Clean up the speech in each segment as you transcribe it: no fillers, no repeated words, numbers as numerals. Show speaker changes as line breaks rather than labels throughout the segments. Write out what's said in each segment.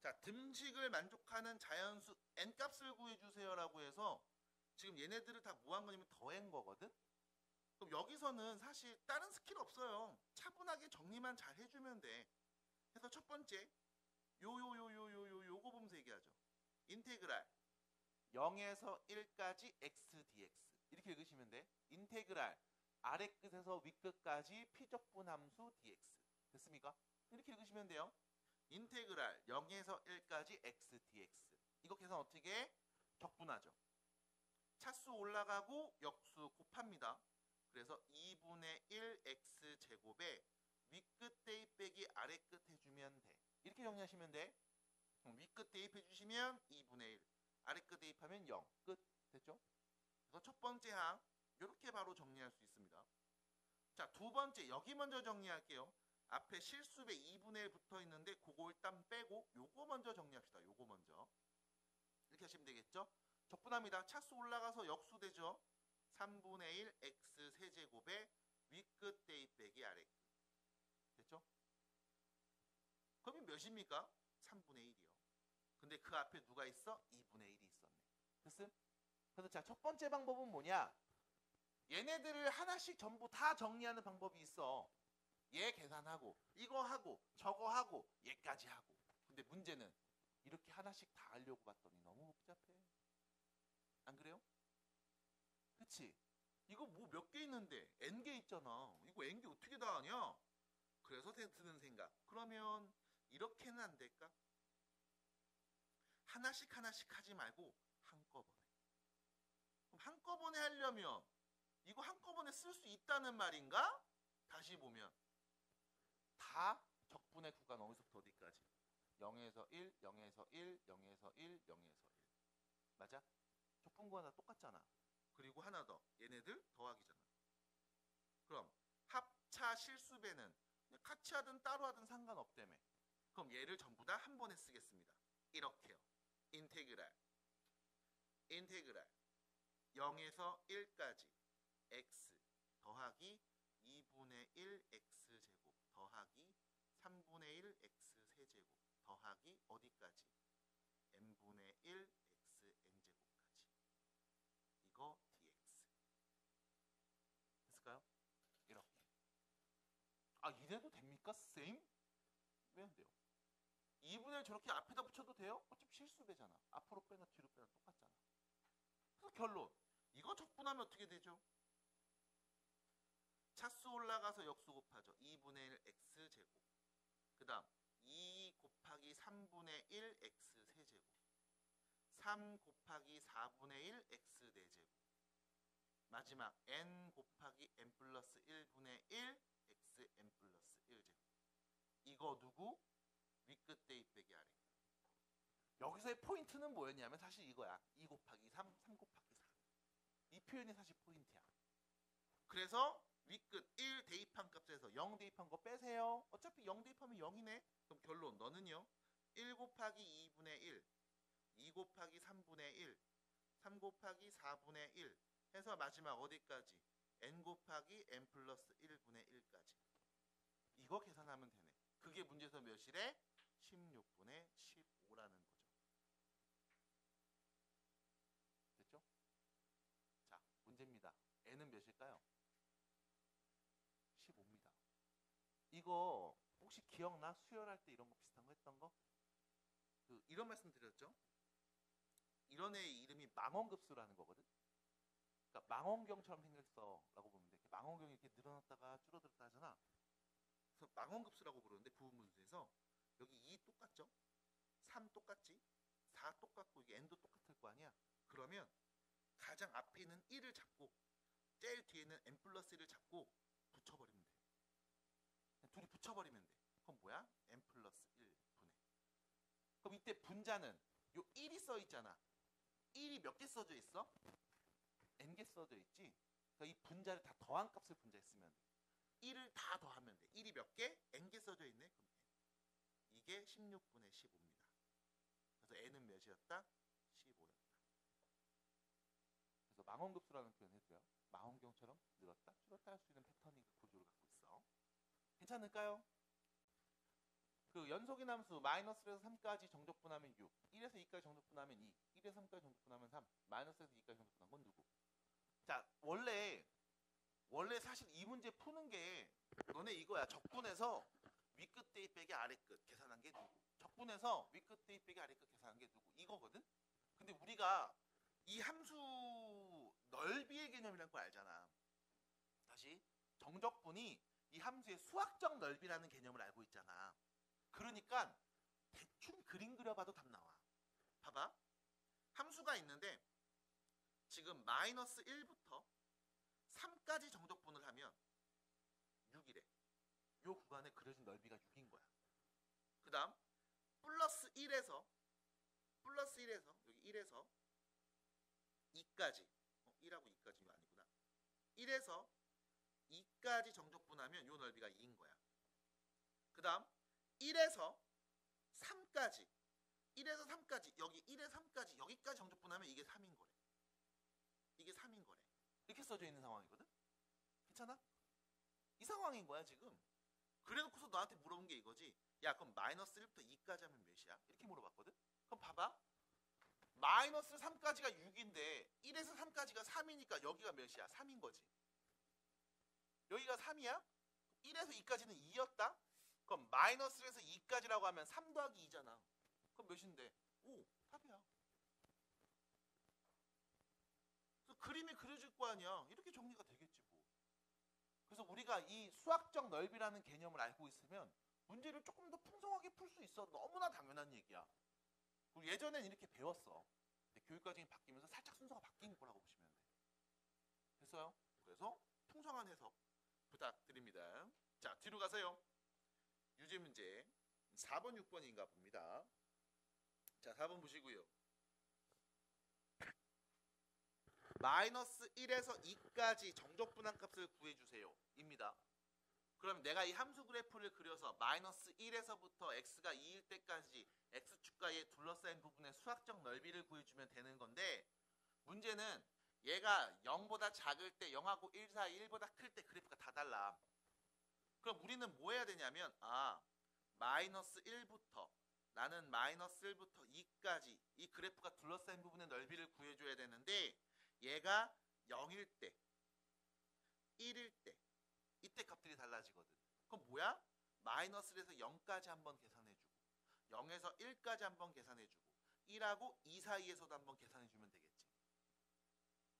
자, 등식을 만족하는 자연수 n값을 구해주세요라고 해서 지금 얘네들을 다 뭐 한 거냐면 더한 거거든? 그럼 여기서는 사실 다른 스킬 없어요. 차분하게 정리만 잘 해주면 돼. 그래서 첫 번째 요거 보면서 얘기하죠. 인테그랄 0에서 1까지 x dx 이렇게 읽으시면 돼. 인테그랄 아래 끝에서 위 끝까지 피적분 함수 dx 됐습니까? 이렇게 읽으시면 돼요. 인테그랄 0에서 1까지 x dx 이거 계산 어떻게 해? 적분하죠. 차수 올라가고 역수 곱합니다. 그래서 2분의 1 x 제곱에 윗끝 대입 빼기 아래끝 해주면 돼. 이렇게 정리하시면 돼. 윗끝 대입해 주시면 2분의 1 아래끝 대입하면 0 끝. 됐죠? 그래서 첫 번째 항 이렇게 바로 정리할 수 있습니다. 자, 두 번째 여기 먼저 정리할게요. 앞에 실수배 2분의 1 붙어 있는데 그거 일단 빼고 요거 먼저 정리합시다. 요거 먼저. 이렇게 하시면 되겠죠? 적분합니다. 차수 올라가서 역수되죠? 3분의 1 x 세제곱에 윗끝 대입 빼기 아래끝. 됐죠? 그럼 몇입니까? 3분의 1이요. 근데 그 앞에 누가 있어? 2분의 1이 있었네. 됐음? 그래서 자, 첫 번째 방법은 뭐냐? 얘네들을 하나씩 전부 다 정리하는 방법이 있어. 얘 계산하고 이거 하고 저거 하고 얘까지 하고. 근데 문제는 이렇게 하나씩 다 하려고 봤더니 너무 복잡해. 안 그래요? 그치? 이거 뭐 몇 개 있는데 n개 있잖아. 이거 n개 어떻게 다 하냐? 그래서 드는 생각. 그러면 이렇게는 안 될까? 하나씩 하나씩 하지 말고 한꺼번에. 그럼 한꺼번에 하려면 이거 한꺼번에 쓸 수 있다는 말인가? 다시 보면 다 적분의 구간 어디서부터 어디까지? 0에서 1, 0에서 1, 0에서 1, 0에서 1. 맞아? 적분구간 다 똑같잖아. 그리고 하나 더. 얘네들 더하기잖아. 그럼 합차 실수배는 같이 하든 따로 하든 상관없다며. 그럼 얘를 전부 다 한 번에 쓰겠습니다. 이렇게요. 인테그랄 0에서 1까지 x 더하기 2분의 1 x 제곱 더하기 3분의 1 x 세제곱 더하기 어디까지? n분의 1 x n제곱까지. 이거 dx. 됐을까요? 이렇게. 아, 이래도 됩니까? 쌤? 왜 안 돼요? 2분의 1 저렇게 앞에다 붙여도 돼요? 어차피 실수배잖아. 앞으로 빼나 뒤로 빼나 똑같잖아. 그래서 결론. 이거 적분하면 어떻게 되죠? 차수 올라가서 역수 곱하죠. 2분의 1 x제곱. 그 다음 2 곱하기 3분의 1 x 세제곱. 3 곱하기 4분의 1 x 네제곱. 마지막 n 곱하기 n 플러스 1분의 1 x n 플러스 1제곱. 이거 누구? 윗끝 대입 빼기 아래. 여기서의 포인트는 뭐였냐면 사실 이거야. 2 곱하기 3, 3 곱하기 4. 이 표현이 사실 포인트야. 그래서 윗끝 1 대입한 값에서 0 대입한 거 빼세요. 어차피 0 대입하면 0이네. 그럼 결론 너는요. 1 곱하기 2분의 1, 2 곱하기 3분의 1, 3 곱하기 4분의 1 해서 마지막 어디까지? n 곱하기 n 플러스 1분의 1까지. 이거 계산하면 되네. 그게 문제에서 몇이래? 16분의 15라는 거죠. 됐죠? 자, 문제입니다. n은 몇일까요? 15입니다. 이거 혹시 기억나? 수열할 때 이런 거 비슷한 거 했던 거? 이런 말씀 드렸죠? 이런 애의 이름이 망원급수라는 거거든? 그러니까 망원경처럼 생겼어 라고 보면 돼. 망원경이 이렇게 늘어났다가 줄어들었다 하잖아. 그래서 망원급수라고 부르는데 부분분수에서 여기 2 똑같죠? 3 똑같지? 4 똑같고 이게 n도 똑같을 거 아니야? 그러면 가장 앞에 있는 1을 잡고 제일 뒤에 있는 n 플러스 1을 잡고 붙여버리면 돼. 둘이 붙여버리면 돼. 그럼 뭐야? n 플러스 1분의. 그럼 이때 분자는 요 1이 써 있잖아. 1이 몇 개 써져 있어? n개 써져 있지? 그러니까 이 분자를 다 더한 값을 분자했으면 돼. 1을 다 더하면 돼. 1이 몇 개? n개 써져 있네. 그럼 n. 이게 16분의 15입니다. 그래서 n은 몇이었다? 15였다. 그래서 망원급수라는 표현 해도요. 망원경처럼 늘었다, 줄었다 할 수 있는 패턴이 그 구조를 갖고 있어. 괜찮을까요? 그 연속인 함수 마이너스에서 3까지 정적분하면 6, 1에서 2까지 정적분하면 2, 1에서 3까지 정적분하면 3, 마이너스에서 2까지 정적분한 건 누구? 자, 원래 사실 이 문제 푸는 게 너네 이거야. 적분해서 위끝 대입 빼기 아래 끝 계산한 게 누구? 적분해서 위끝 대입 빼기 아래 끝 계산한 게 누구? 이거거든? 근데 우리가 이 함수 넓이의 개념이라는 걸 알잖아. 다시 정적분이 이 함수의 수학적 넓이라는 개념을 알고 있잖아. 그러니까 대충 그림 그려봐도 답 나와. 봐봐. 함수가 있는데 지금 마이너스 1부터 3까지 정적분을 하면 6이래. 요 구간에 그려진 넓이가 6인 거야. 그 다음 플러스 1에서 여기 1에서 2까지 1하고 2까지 이거 아니구나. 1에서 2까지 정적분하면 요 넓이가 2인 거야. 그 다음 1에서 3까지 여기 1에서 3까지 여기까지 정적분하면 이게 3인 거래. 이게 3인 거래. 이렇게 써져 있는 상황이거든. 괜찮아? 이 상황인 거야 지금. 그래놓고서 너한테 물어본 게 이거지. 야 그럼 마이너스 1부터 2까지 하면 몇이야? 이렇게 물어봤거든. 그럼 봐봐. 마이너스 3까지가 6인데 1에서 3까지가 3이니까 여기가 몇이야? 3인 거지. 여기가 3이야? 1에서 2까지는 2였다? 그럼 마이너스에서 2까지라고 하면 3 더하기 2잖아. 그럼 몇인데? 5. 답이야. 그래서 그림이 그려질 거 아니야. 이렇게 정리가 되겠지 뭐. 그래서 우리가 이 수학적 넓이라는 개념을 알고 있으면 문제를 조금 더 풍성하게 풀 수 있어. 너무나 당연한 얘기야. 그리고 예전엔 이렇게 배웠어. 근데 교육과정이 바뀌면서 살짝 순서가 바뀐 거라고 보시면 돼. 됐어요? 그래서 풍성한 해석 부탁드립니다. 자, 뒤로 가세요. 유제 문제 4번, 6번인가 봅니다. 자, 4번 보시고요. 마이너스 1에서 2까지 정적분한 값을 구해주세요. 입니다. 그럼 내가 이 함수 그래프를 그려서 마이너스 1에서부터 x가 2일 때까지 x축과에 둘러싸인 부분의 수학적 넓이를 구해주면 되는 건데 문제는 얘가 0보다 작을 때 0하고 1 사이 1보다 클 때 그래프가 다 달라. 그럼 우리는 뭐 해야 되냐면 마이너스 1부터 나는 마이너스 1부터 2까지 이 그래프가 둘러싸인 부분의 넓이를 구해줘야 되는데 얘가 0일 때 1일 때 이때 값들이 달라지거든. 그럼 뭐야? 마이너스 1에서 0까지 한번 계산해주고 0에서 1까지 한번 계산해주고 1하고 2 사이에서도 한번 계산해주면 되겠지.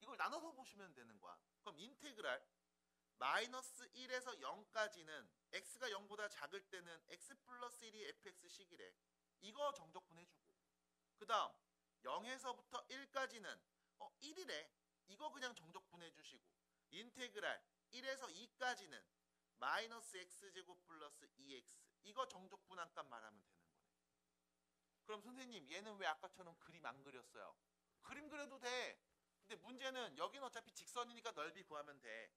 이걸 나눠서 보시면 되는 거야. 그럼 인테그랄 마이너스 1에서 0까지는 x가 0보다 작을 때는 x 플러스 1이 fx식이래. 이거 정적분해주고 그 다음 0에서부터 1까지는 1이래. 이거 그냥 정적분해주시고 인테그랄 1에서 2까지는 마이너스 x제곱 플러스 2x 이거 정적분한 값 말하면 되는 거네. 그럼 선생님 얘는 왜 아까처럼 그림 안 그렸어요? 그림 그려도 돼. 근데 문제는 여기는 어차피 직선이니까 넓이 구하면 돼.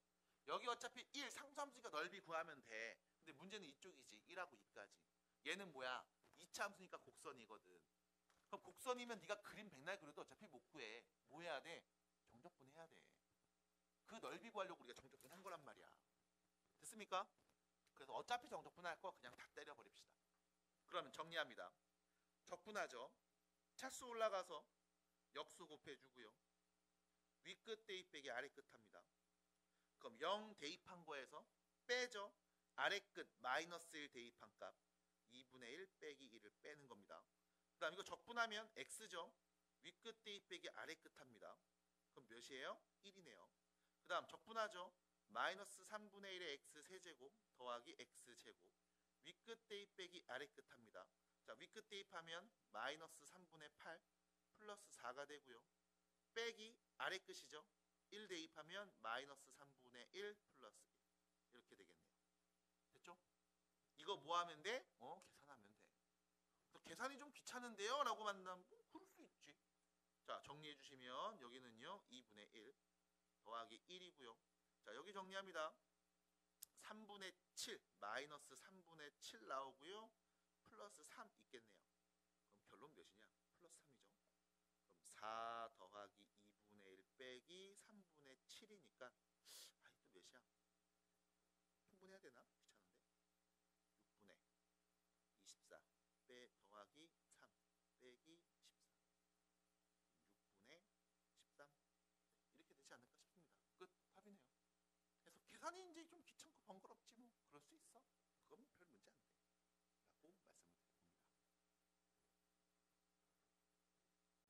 여기 어차피 1 상수함수니까 넓이 구하면 돼. 근데 문제는 이쪽이지. 1하고 2까지. 얘는 뭐야? 2차 함수니까 곡선이거든. 그럼 곡선이면 네가 그림 백날 그려도 어차피 못 구해. 뭐 해야 돼? 정적분 해야 돼. 그 넓이 구하려고 우리가 정적분 한 거란 말이야. 됐습니까? 그래서 어차피 정적분 할 거 그냥 다 때려버립시다. 그러면 정리합니다. 적분하죠. 차수 올라가서 역수 곱해주고요. 위끝 대입 빼기 아래끝 합니다. 그럼 0 대입한 거에서 빼죠. 아래끝 마이너스 1 대입한 값 2분의 1 빼기 1을 빼는 겁니다. 그 다음 이거 적분하면 x죠. 위끝 대입 빼기 아래끝 합니다. 그럼 몇이에요? 1이네요. 그 다음 적분하죠. 마이너스 3분의 1의 x 세제곱 더하기 x제곱 위끝 대입 빼기 아래끝 합니다. 자, 위끝 대입하면 마이너스 3분의 8 플러스 4가 되고요. 빼기 아래끝이죠. 1 대입하면 마이너스 3분의 1 플러스 1 이렇게 되겠네요. 됐죠? 이거 뭐 하면 돼? 계산하면 돼. 계산이 좀 귀찮은데요? 라고 만나면 뭐 그럴 수 있지. 자, 정리해 주시면 여기는요 2분의 1 더하기 1이고요. 자, 여기 정리합니다. 3분의 7 마이너스 3분의 7 나오고요. 플러스 3 있겠네요. 그럼 결론 몇이냐? 플러스 3이죠. 그럼 4 더하기 2분의 1 빼기 3분의 7이니까 또 몇이야? 충분해야 되나? 귀찮은데. 6분의 24 빼기 14 6분의 13 이렇게 되지 않을까 싶습니다. 끝. 답이네요. 그래서 계산이 이제 좀 귀찮고 번거롭지 뭐 그럴 수 있어. 그건 뭐 별 문제 안 돼. 라고 말씀을 드립니다.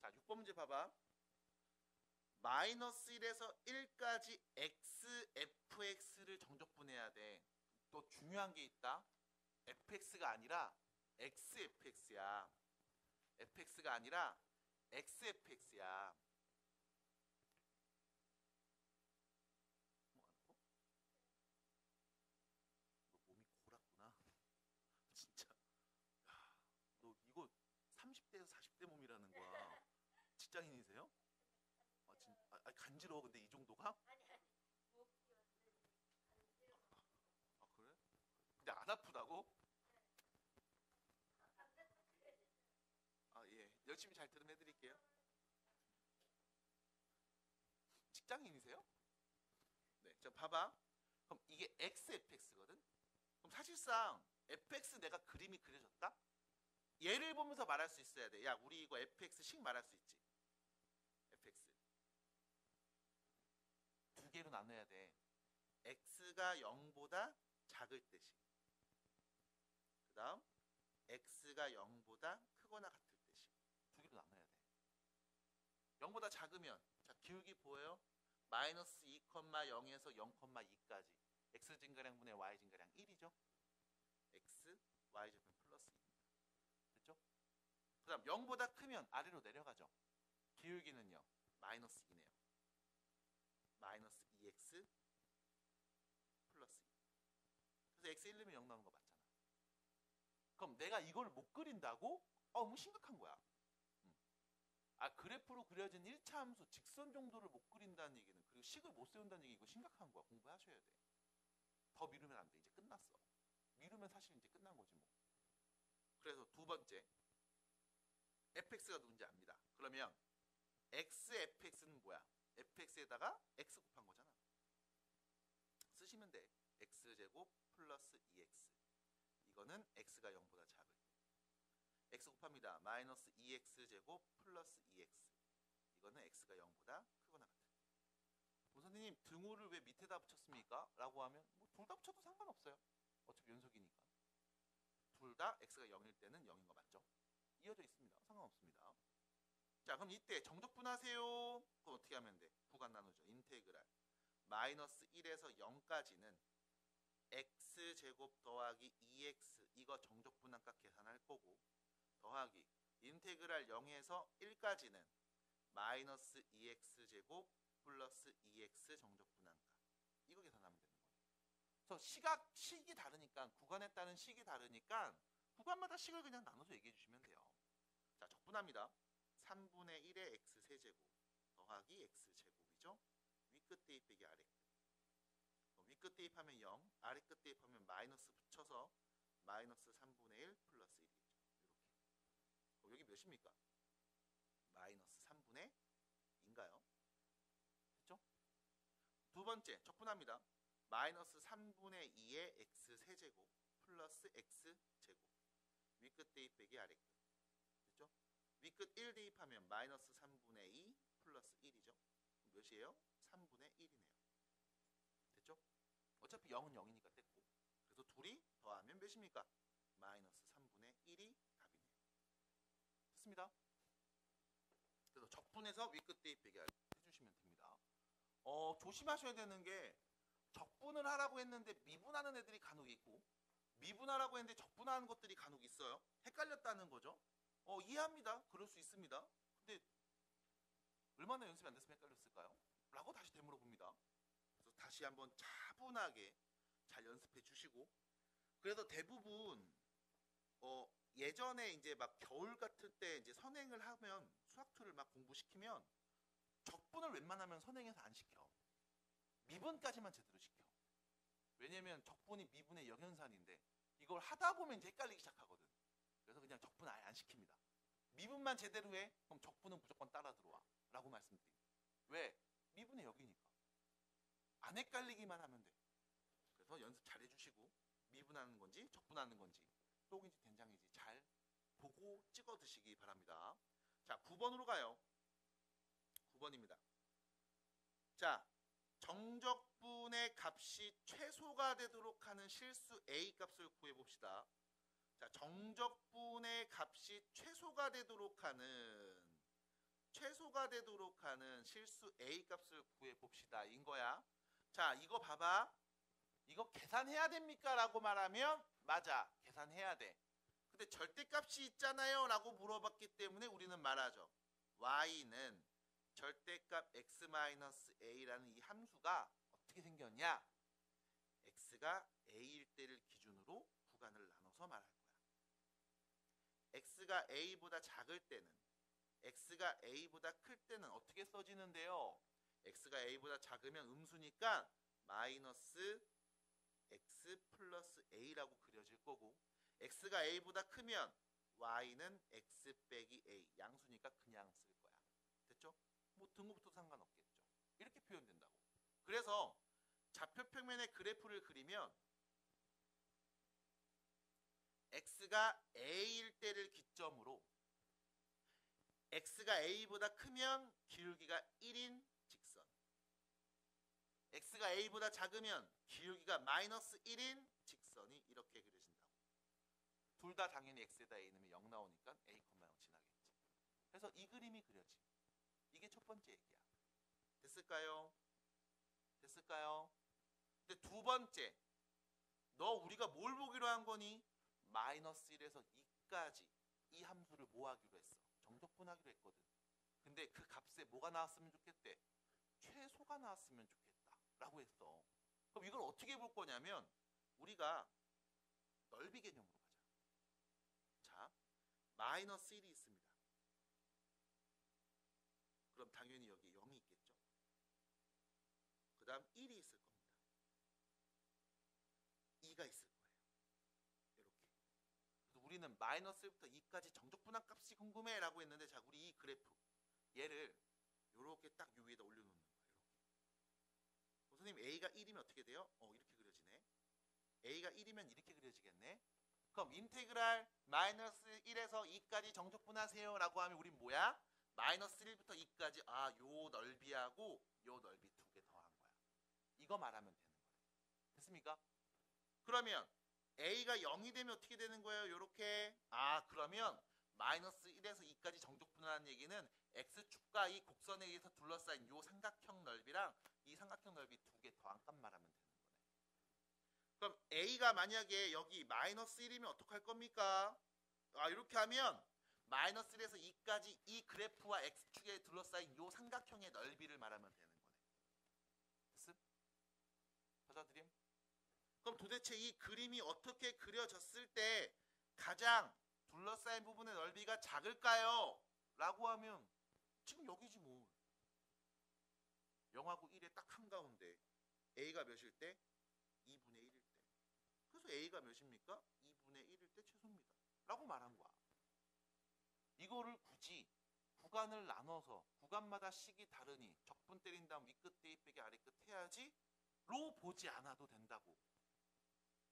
자, 6번 문제 봐봐. 마이너스 1에서 1까지 xfx를 정적분해야 돼. 또 중요한 게 있다. fx가 아니라 xfx야. fx가 아니라 xfx야. 뭐 하는 거? 너 몸이 고랐구나. 진짜. 야, 너 이거 30대에서 40대 몸이라는 거야. 직장인이세요? 간지러워. 근데 이 정도가? 아, 그래? 근데 안 아프다고? 아, 예. 열심히 잘 들으면 해드릴게요. 직장인이세요? 네. 자, 봐봐. 그럼 이게 xfx거든? 그럼 사실상 fx 내가 그림이 그려졌다? 얘를 보면서 말할 수 있어야 돼. 야, 우리 이거 fx씩 말할 수 있지. fx. 두 개로 나눠야 돼. x가 0보다 작을 때씩. 그 다음 x가 0보다 크거나 같을 때씩. 두 개로 나눠야 돼. 0보다 작으면 자, 기울기 보여요? 마이너스 2,0에서 0,2까지 x 증가량분의 y 증가량 1이죠. x, y 제곱은 플러스 2입니다. 됐죠? 그 다음 0보다 크면 아래로 내려가죠. 기울기는요. 마이너스 2네요. 마이너스 2x 플러스 2. 그래서 x 1 넣으면 0 나오는 거 맞잖아. 그럼 내가 이걸 못 그린다고? 뭐 심각한 거야. 그래프로 그려진 1차 함수 직선 정도를 못 그린다는 얘기는, 그리고 식을 못 세운다는 얘기, 이거 심각한 거야. 공부하셔야 돼. 더 미루면 안 돼. 이제 끝났어. 미루면 사실 이제 끝난 거지 뭐. 그래서 두 번째, fx가 누군지 압니다. 그러면 xfx는 뭐야? fx에다가 x 곱한 거잖아. 쓰시면 돼. x제곱 플러스 2x. 이거는 x가 0보다 작을 때. x 곱합니다. 마이너스 2x제곱 플러스 2x. 이거는 x가 0보다 크거나 같을 때. 선생님, 등호를 왜 밑에다 붙였습니까? 라고 하면 뭐 둘 다 붙여도 상관없어요. 어차피 연속이니까. 둘 다 x가 0일 때는 0인 거 맞죠? 이어져 있습니다. 상관없습니다. 자, 그럼 이때 정적분하세요. 그럼 어떻게 하면 돼? 부관 나누죠. 인테그랄 마이너스 1에서 0까지는 x제곱 더하기 2x, 이거 정적분한값 계산할 거고, 더하기 인테그랄 0에서 1까지는 마이너스 2x제곱 플러스 2x 정적분한값, 이거 계산하면 되는 거예요. 그래서 식이 다르니까, 구간에 따른 식이 다르니까 구간마다 식을 그냥 나눠서 얘기해 주시면 돼요. 자, 적분합니다. 3분의 1의 x 세제곱 더하기 x 제곱이죠. 위끝 대입 빼기 아래끝. 위끝 대입하면 0, 아래끝 대입하면 마이너스 붙여서 마이너스 3분의 1 플러스 1이겠죠. 이렇게. 여기 몇입니까? 마이너스 3분의 2인가요? 됐죠? 두 번째, 적분합니다. 마이너스 3분의 2의 x 세제곱 플러스 x 제곱. 위끝 대입 빼기 아래끝. 됐죠? 위끝 1 대입하면 마이너스 3분의 2 플러스 1이죠. 몇이에요? 3분의 1이네요. 됐죠? 어차피 0은 0이니까 뗐고. 그래서 둘이 더하면 몇입니까? 마이너스 3분의 1이 답이네요. 됐습니다. 그래서 적분해서 위끝 대입 빼기 해주시면 됩니다. 조심하셔야 되는 게, 적분을 하라고 했는데 미분하는 애들이 간혹 있고, 미분하라고 했는데 적분하는 것들이 간혹 있어요. 헷갈렸다는 거죠. 이해합니다. 그럴 수 있습니다. 근데 얼마나 연습이 안 됐으면 헷갈렸을까요? 라고 다시 되물어봅니다. 그래서 다시 한번 차분하게 잘 연습해 주시고, 그래서 대부분 예전에 이제 막 겨울 같을 때 이제 선행을 하면, 수학2를 막 공부시키면 적분을 웬만하면 선행해서 안 시켜. 미분까지만 제대로 시켜. 왜냐면 적분이 미분의 역연산인데 이걸 하다 보면 이제 헷갈리기 시작하거든. 그래서 그냥 적분 아예 안 시킵니다. 미분만 제대로 해, 그럼 적분은 무조건 따라 들어와 라고 말씀드립니다. 왜? 미분의 역이니까. 안 헷갈리기만 하면 돼. 그래서 연습 잘 해주시고, 미분하는 건지 적분하는 건지, 똑인지 된장인지 잘 보고 찍어 드시기 바랍니다. 자, 9번으로 가요. 9번입니다. 자, 정적분의 값이 최소가 되도록 하는 실수 A 값을 구해봅시다. 자, 정적분의 값이 최소가 되도록 하는 실수 A 값을 구해봅시다. 인 거야. 자, 이거 봐봐. 이거 계산해야 됩니까? 라고 말하면 맞아. 계산해야 돼. 근데 절대값이 있잖아요. 라고 물어봤기 때문에 우리는 말하죠. y는 절대값 x-a라는 이 함수가 어떻게 생겼냐? x가 a일 때를 기준으로 구간을 나눠서 말할 거야. x가 a보다 작을 때는, x가 a보다 클 때는 어떻게 써지는데요? x가 a보다 작으면 음수니까 마이너스 x 플러스 a라고 그려질 거고, x가 a보다 크면 y는 x 빼기 a, 양수니까 그냥 쓸 거야. 됐죠? 뭐 등호부터 상관없겠죠. 이렇게 표현된다고. 그래서 좌표평면의 그래프를 그리면 x가 a일 때를 기점으로 x가 a보다 크면 기울기가 1인 직선, x가 a보다 작으면 기울기가 마이너스 1인 직선이 이렇게 그려진다고. 둘 다 당연히 x에다 a 넣으면 0 나오니까 a, 0 지나겠지. 그래서 이 그림이 그려지. 이게 첫 번째 얘기야. 됐을까요? 됐을까요? 근데 두 번째, 너 우리가 뭘 보기로 한 거니? 마이너스 1에서 2까지 이 함수를 뭐 하기로 했어? 정적분하기로 했거든. 근데 그 값에 뭐가 나왔으면 좋겠대? 최소가 나왔으면 좋겠다 라고 했어. 그럼 이걸 어떻게 볼 거냐면 우리가 넓이 개념으로 가자. 자, 마이너스 1이 있습니다. 그럼 당연히 여기 0이 있겠죠. 그 다음 1이 있을 겁니다. 2가 있을 거예요. 이렇게. 그래서 우리는 마이너스 1부터 2까지 정적분한 값이 궁금해 라고 했는데, 자, 우리 이 그래프 얘를 이렇게 딱 요 위에다 올려놓는 거예요. 이렇게. 선생님, a가 1이면 어떻게 돼요? 이렇게 그려지네. a가 1이면 이렇게 그려지겠네. 그럼 인테그랄 마이너스 1에서 2까지 정적분하세요 라고 하면 우린 뭐야? 마이너스 1부터 2까지 요 넓이하고 요 넓이 두 개 더한 거야. 이거 말하면 되는 거예요. 됐습니까? 그러면 a가 0이 되면 어떻게 되는 거예요? 요렇게. 그러면 마이너스 1에서 2까지 정적분하는 얘기는 x축과 이 곡선에 의해서 둘러싸인 요 삼각형 넓이랑 이 삼각형 넓이 두 개 더한 값 말하면 되는 거네. 그럼 a가 만약에 여기 마이너스 1이면 어떡할 겁니까? 이렇게 하면 마이너스 1에서 2까지 이 그래프와 x축에 둘러싸인 요 삼각형의 넓이를 말하면 되는 거네. 됐음? 받아들임? 그럼 도대체 이 그림이 어떻게 그려졌을 때 가장 둘러싸인 부분의 넓이가 작을까요? 라고 하면 지금 여기지 뭐. 0하고 1의 딱 한가운데 a가 몇일 때? 2분의 1일 때. 그래서 a가 몇입니까? 2분의 1일 때 최소입니다. 라고 말한 거야. 이거를 굳이 구간을 나눠서 구간마다 식이 다르니 적분 때린 다음 위끝 대입 빼기 아래끝 해야지 로 보지 않아도 된다고.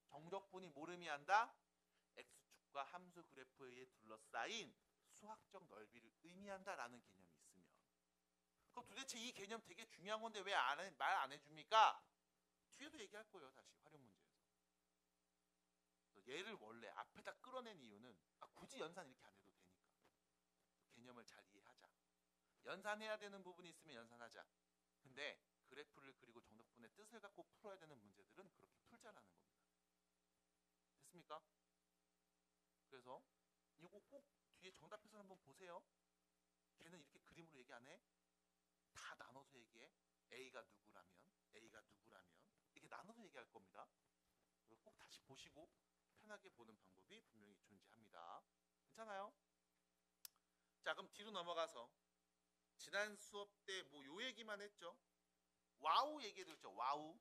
정적분이 뭘 의미한다? x축과 함수 그래프에 의해 둘러싸인 수학적 넓이를 의미한다라는 개념이 있으면, 그럼 도대체 이 개념 되게 중요한 건데 왜 말 안 해줍니까? 뒤에도 얘기할 거예요. 다시 활용 문제에서. 얘를 원래 앞에다 끌어낸 이유는 굳이 연산 이렇게 안 해도 되니까. 개념을 잘 이해하자. 연산해야 되는 부분이 있으면 연산하자. 근데 그래프를 그리고 정적분의 뜻을 갖고 풀어야 되는 문제들은 그렇게 풀자라는 겁니다. 됐습니까? 그래서 이거 꼭 뒤에 정답해서 한번 보세요. 걔는 이렇게 그림으로 얘기 안 해? 다 나눠서 얘기해. A가 누구라면 이렇게 나눠서 얘기할 겁니다. 꼭 다시 보시고 편하게 보는 방법이 분명히 존재합니다. 괜찮아요? 자, 그럼 뒤로 넘어가서 지난 수업 때 뭐 요 얘기만 했죠. 와우 얘기해드렸죠. 와우.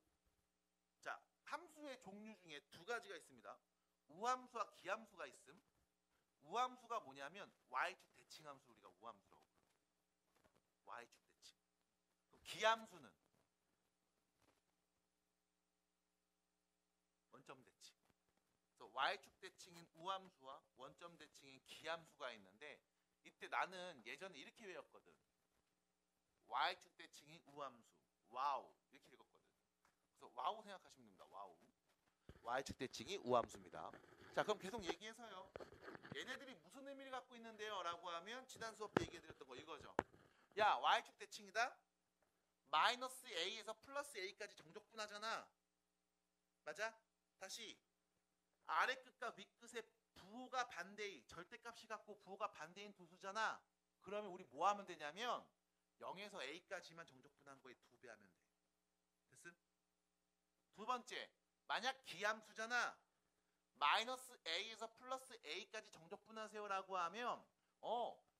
자, 함수의 종류 중에 두 가지가 있습니다. 우함수와 기함수가 있음. 우함수가 뭐냐면 y축 대칭함수 우리가 우함수라고 불러요. y축 대칭. 기함수는 원점 대칭. 그래서 y축 대칭인 우함수와 원점 대칭인 기함수가 있는데 이때 나는 예전에 이렇게 외웠거든. y축 대칭인 우함수. 와우. 이렇게 읽었거든. 그래서 와우 생각하시면 됩니다. 와우. y축 대칭이 우함수입니다. 자, 그럼 계속 얘기해서요. 얘네들이 무슨 의미를 갖고 있는데요? 라고 하면 지난 수업 때 얘기해드렸던 거 이거죠. 야, y축 대칭이다? 마이너스 a에서 플러스 a까지 정적분하잖아. 맞아? 다시 아래 끝과 위 끝의 부호가 반대인 절대값이 같고 부호가 반대인 두 수잖아. 그러면 우리 뭐 하면 되냐면 0에서 a까지만 정적분한 거에 2배 하면 돼. 됐음? 두 번째, 만약 기함수잖아. 마이너스 a에서 플러스 a까지 정적분하세요 라고 하면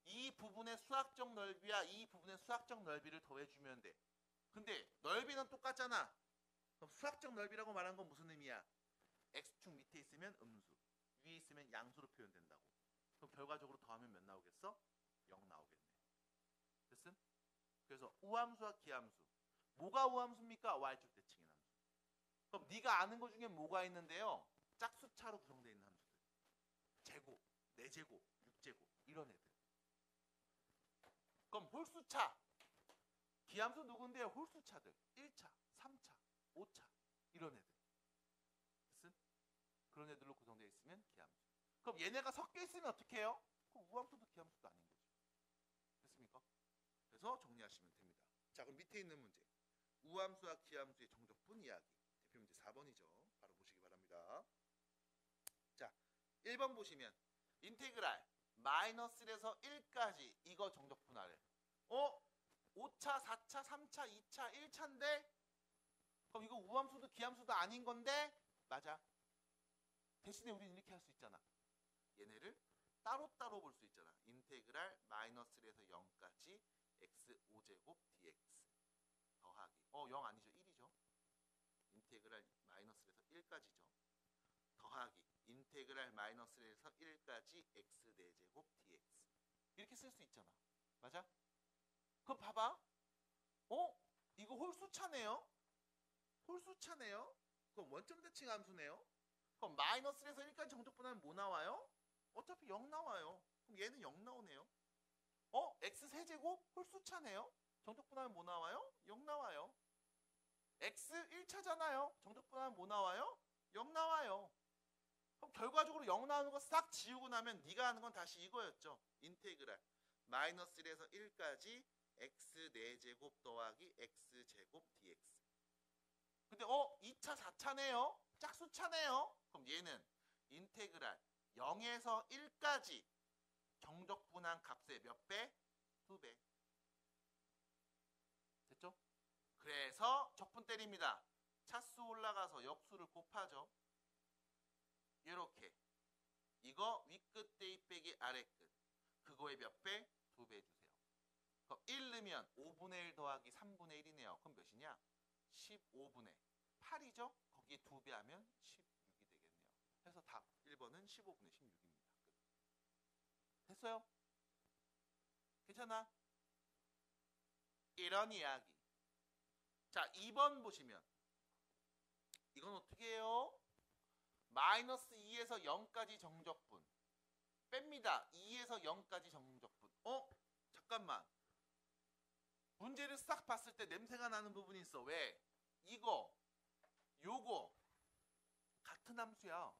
이 부분의 수학적 넓이와 이 부분의 수학적 넓이를 더해주면 돼. 근데 넓이는 똑같잖아. 그럼 수학적 넓이라고 말한 건 무슨 의미야? x축 밑에 있으면 음수, 위에 있으면 양수로 표현된다고. 그럼 결과적으로 더하면 몇 나오겠어? 0 나오겠네. 됐음? 그래서 우함수와 기함수. 뭐가 우함수입니까? y축 대칭인 함수. 그럼 네가 아는 것 중에 뭐가 있는데요? 짝수차로 구성되어 있는 함수들. 제곱, 4제곱, 6제곱 이런 애들. 그럼 홀수차. 기함수 누군데요? 홀수차들. 1차, 3차, 5차 이런 애들. 됐음? 그런 애들로 구성되어 있으면 기함수. 그럼 얘네가 섞여 있으면 어떻게 해요? 그럼 우함수도 기함수도 아닌 거죠. 됐습니까? 그래서 정리하시면 됩니다. 자, 그럼 밑에 있는 문제. 우함수와 기함수의 정적분 이야기. 대표 문제 4번이죠. 바로 보시기 바랍니다. 자, 1번 보시면 인테그랄 마이너스 1에서 1까지 이거 정적분하래. 5차, 4차, 3차, 2차, 1차인데 그럼 이거 우함수도 기함수도 아닌 건데 맞아. 대신에 우리는 이렇게 할 수 있잖아. 얘네를 따로따로 볼 수 있잖아. 인테그랄 마이너스 1에서 0까지 x 5제곱 dx 더하기 0 아니죠. 1이죠. 인테그랄 마이너스 1에서 1까지죠. 더하기 인테그랄 마이너스 1에서 1까지 x 4제곱 dx 이렇게 쓸 수 있잖아. 맞아? 그럼 봐봐. 이거 홀수차네요. 홀수차네요. 그럼 원점 대칭 함수네요. 그럼 마이너스 1에서 1까지 정적분하면 뭐 나와요? 어차피 0 나와요. 그럼 얘는 0 나오네요. x 세제곱 홀수차네요. 정적분하면 뭐 나와요? 0 나와요. x 1차잖아요. 정적분하면 뭐 나와요? 0 나와요. 그럼 결과적으로 0 나오는 거 싹 지우고 나면 네가 하는 건 다시 이거였죠. 인테그랄 마이너스 1에서 1까지 x 4제곱 더하기 x 제곱 dx. 근데 2차 4차네요. 짝수차네요. 그럼 얘는 인테그랄 0에서 1까지 정적분한 값의 몇 배? 2배. 됐죠? 그래서 적분 때립니다. 차수 올라가서 역수를 곱하죠. 이렇게 이거 윗끝 대입 빼기 아래끝 그거의 몇 배? 2배 해주세요. 그럼 1 넣으면 5분의 1 더하기 3분의 1이네요. 그럼 몇이냐? 15분의 8이죠? 거기에 2배 하면 16이 되겠네요. 그래서 답 1번은 15분의 16입니다. 됐어요? 괜찮아? 이런 이야기. 자, 2번 보시면 이건 어떻게 해요? 마이너스 2에서 0까지 정적분 뺍니다. 2에서 0까지 정적분. 잠깐만. 문제를 싹 봤을 때 냄새가 나는 부분이 있어. 왜? 이거, 요거 같은 함수야.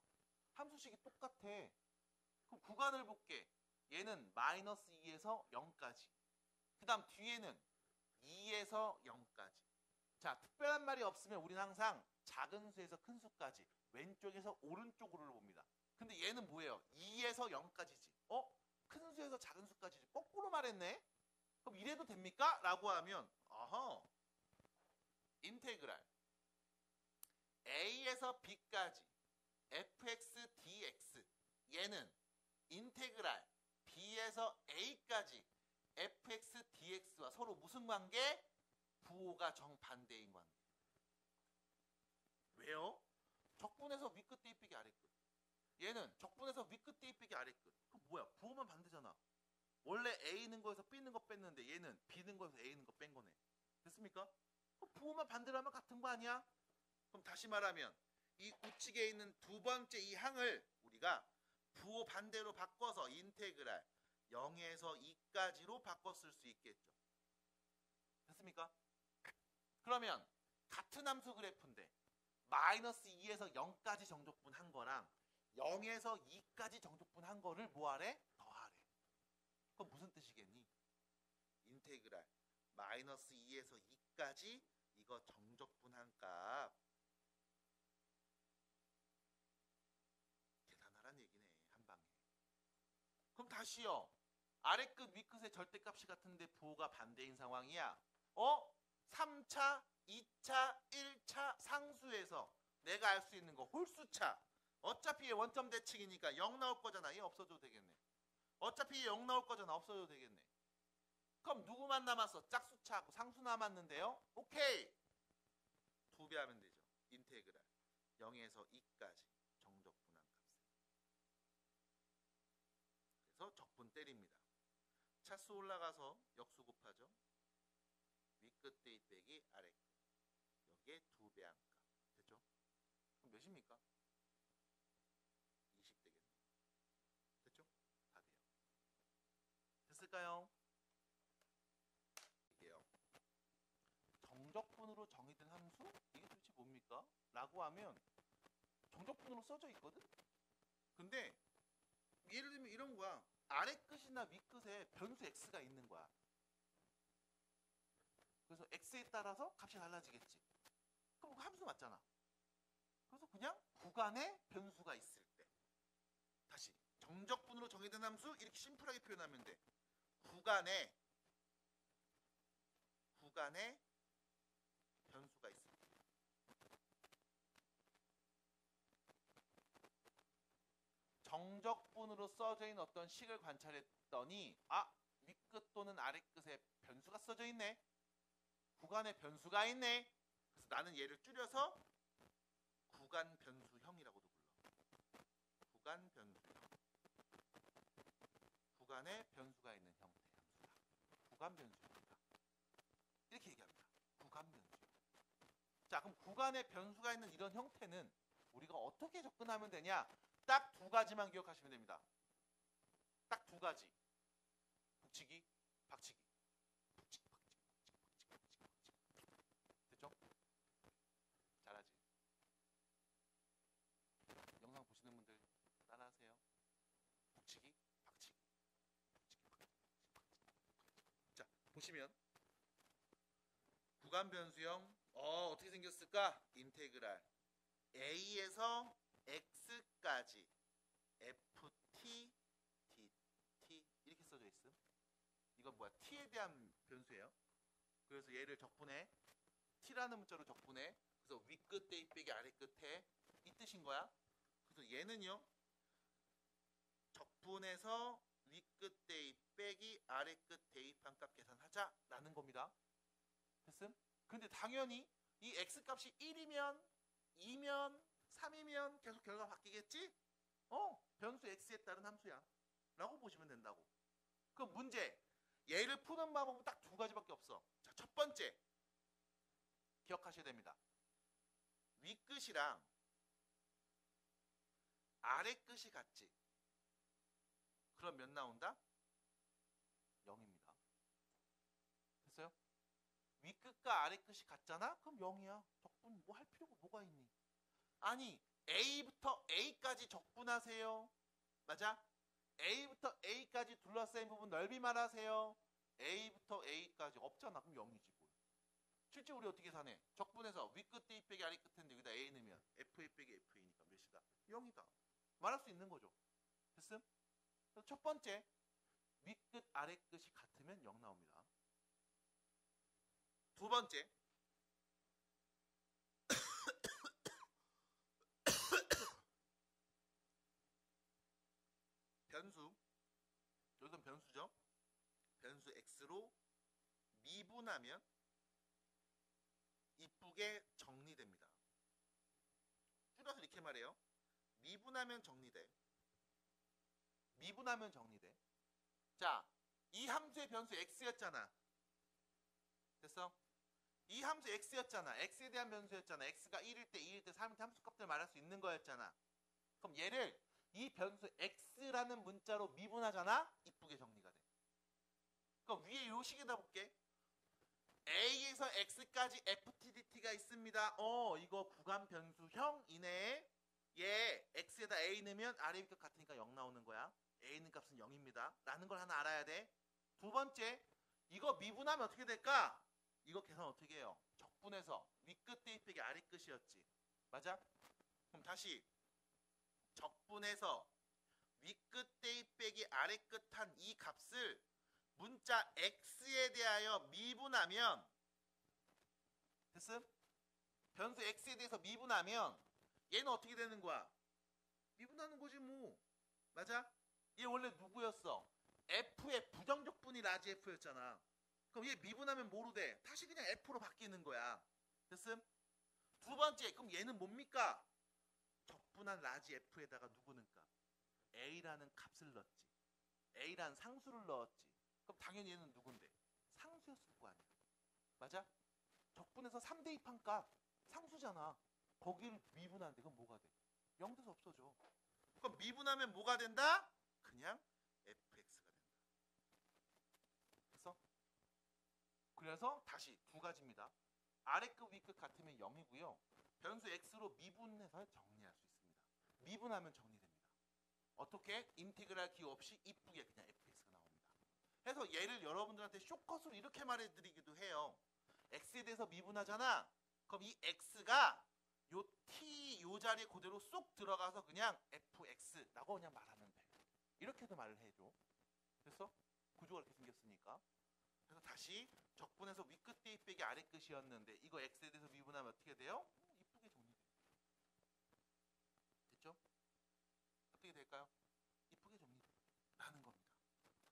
함수식이 똑같아. 그럼 구간을 볼게. 얘는 마이너스 2에서 0까지. 그 다음 뒤에는 2에서 0까지. 자, 특별한 말이 없으면 우리는 항상 작은 수에서 큰 수까지 왼쪽에서 오른쪽으로 봅니다. 근데 얘는 뭐예요? 2에서 0까지지. 큰 수에서 작은 수까지지. 거꾸로 말했네. 그럼 이래도 됩니까? 라고 하면 인테그랄 a에서 b까지 fx dx 얘는 인테그랄 b에서 a까지 fx dx와 서로 무슨 관계? 부호가 정반대인 관계. 왜요? 적분에서 윗끝 대입 빼기 아래끝. 얘는 적분에서 윗끝 대입 빼기 아래끝. 그럼 뭐야? 부호만 반대잖아. 원래 A 는 거에서 B 는 거 뺐는데 얘는 B 는 거에서 A 는 거 뺀 거네. 됐습니까? 그럼 부호만 반대로 하면 같은 거 아니야? 그럼 다시 말하면 이 우측에 있는 두 번째 이 항을 우리가 부호 반대로 바꿔서 인테그랄 0에서 2까지로 바꿔 쓸 수 있겠죠. 됐습니까? 그러면 같은 함수 그래프인데 마이너스 2에서 0까지 정적분 한 거랑 0에서 2까지 정적분 한 거를 뭐하래? 더하래. 그럼 무슨 뜻이겠니? 인테그랄 마이너스 2에서 2까지 이거 정적분한 값 계산하란 얘기네. 한 방에. 그럼 다시요. 아래 끝 위 끝의 절대값이 같은데 부호가 반대인 상황이야. 3차, 2차, 1차 상수에서 내가 알 수 있는 거 홀수차. 어차피 얘 원점 대칭이니까 0 나올 거잖아. 얘 없어져도 되겠네. 어차피 얘 0 나올 거잖아. 없어져도 되겠네. 그럼 누구만 남았어? 짝수차하고 상수 남았는데요. 오케이. 2배 하면 되죠. 인테그랄 0에서 2까지 정적분한 값을. 그래서 적분 때립니다. 차수 올라가서 역수 곱하죠. 위끝 대입 빼기 아래끝. 여기에 2배 한 값. 됐죠? 그럼 몇입니까? 20 되겠네요. 됐죠? 답이에요. 됐을까요? 이게요. 정적분으로 정의된 함수? 이게 도대체 뭡니까? 라고 하면 정적분으로 써져 있거든? 근데 예를 들면 이런 거야. 아래 끝이나 위 끝에 변수 x가 있는 거야. 그래서 x에 따라서 값이 달라지겠지. 그럼 함수 맞잖아. 그래서 그냥 구간에 변수가 있을 때. 다시 정적분으로 정의된 함수 이렇게 심플하게 표현하면 돼. 구간에 변수가 있을 때. 정적분으로 써져 있는 어떤 식을 관찰했더니 위끝 또는 아래끝에 변수가 써져 있네. 구간에 변수가 있네. 그래서 나는 얘를 줄여서 구간 변수형이라고도 불러. 구간 변수형. 구간에 변수가 있는 형태의 함수다. 구간 변수형이다. 이렇게 얘기합니다. 구간 변수형. 자, 그럼 구간에 변수가 있는 이런 형태는 우리가 어떻게 접근하면 되냐? 딱 두 가지만 기억하시면 됩니다. 딱 두 가지. 북치기, 박치기. 북치기, 박치기. 됐죠? 잘하지? 영상 보시는 분들 따라하세요. 북치기, 박치기. 북치기, 박치기. 자, 보시면 구간 변수형 어떻게 생겼을까? 인테그랄 a에서 x까지 ft dt 이렇게 써져 있음. 이건 뭐야? t에 대한 변수예요. 그래서 얘를 적분해. t라는 문자로 적분해. 그래서 위끝 대입 빼기 아래끝에 이 뜻인 거야. 그래서 얘는요. 적분해서 위끝 대입 빼기 아래끝 대입한 값 계산하자라는 겁니다. 됐음? 근데 당연히 이 x값이 1이면 2면 3이면 계속 결과가 바뀌겠지? 변수 x에 따른 함수야 라고 보시면 된다고. 그럼 문제 얘를 푸는 방법은 딱 두 가지밖에 없어. 자, 첫 번째 기억하셔야 됩니다. 위끝이랑 아래끝이 같지? 그럼 몇 나온다? 0입니다. 됐어요? 위끝과 아래끝이 같잖아? 그럼 0이야. 적분 뭐 할 필요가 뭐가 있니? 아니 A부터 A까지 적분하세요. 맞아? A부터 A까지 둘러싸인 부분 넓이 말하세요. A부터 A까지 없잖아. 그럼 0이지 뭘. 실제 우리 어떻게 사네? 적분해서 위끝 대입 빼기 아래끝인데 여기다 A 넣으면 FA 빼기 FA니까 몇이다? 0이다. 말할 수 있는 거죠. 됐음? 그래서 첫 번째 위끝 아래끝이 같으면 0 나옵니다. 두 번째 변수, 여기선 변수죠. 변수 x로 미분하면 이쁘게 정리됩니다. 줄여서 이렇게 말해요. 미분하면 정리돼. 미분하면 정리돼. 자, 이 함수의 변수 x였잖아. 됐어? 이 함수 x였잖아. x에 대한 변수였잖아. x가 1일 때, 2일 때, 3일 때 함수값들을 말할 수 있는 거였잖아. 그럼 얘를 이 변수 x라는 문자로 미분하잖아. 이쁘게 정리가 돼. 그럼 위에 요 식에다 볼게. a에서 x까지 ftdt가 있습니다. 이거 구간 변수형이네. 얘 x에다 a 넣으면 아래 위값 같으니까 0 나오는 거야. a는 값은 0입니다. 라는 걸 하나 알아야 돼. 두 번째, 이거 미분하면 어떻게 될까? 이거 계산 어떻게 해요? 적분해서 윗끝 대입 아래 끝이었지. 맞아? 그럼 다시 적분해서 윗끝 대입 빼기 아래 끝 한 이 값을 문자 x에 대하여 미분하면 됐음? 변수 x에 대해서 미분하면 얘는 어떻게 되는 거야? 미분하는 거지 뭐. 맞아? 얘 원래 누구였어? f의 부정적분이 라지 f였잖아. 그럼 얘 미분하면 뭐로 돼? 다시 그냥 f로 바뀌는 거야. 됐음? 두 번째, 그럼 얘는 뭡니까? 적분한 라지 f에다가 누구 넣을까? a라는 값을 넣었지. a라는 상수를 넣었지. 그럼 당연히 얘는 누군데? 상수였을 거 아니야. 맞아? 적분해서 3 대입한 값 상수잖아. 거기를 미분하는데 그럼 뭐가 돼? 0 돼서 없어져. 그럼 미분하면 뭐가 된다? 그냥 fx가 된다. 됐어? 그래서 다시 두 가지입니다. 아래끝 위끝 같으면 0이고요. 변수 x로 미분해서 정리할 수 있습니다. 미분하면 정리됩니다. 어떻게? 인티그랄 기호 없이 이쁘게 그냥 fx가 나옵니다. 그래서 얘를 여러분들한테 쇼컷으로 이렇게 말해드리기도 해요. x에 대해서 미분하잖아. 그럼 이 x가 요 t 요 자리에 그대로 쏙 들어가서 그냥 fx라고 그냥 말하면 돼. 이렇게도 말을 해줘. 됐어? 구조가 이렇게 생겼으니까. 그래서 다시 적분해서 윗끝 대입 빼기 아래 끝이었는데 이거 x에 대해서 미분하면 어떻게 돼요? 이쁘게 정리돼. 됐죠? 어떻게 될까요? 이쁘게 정리라는 겁니다.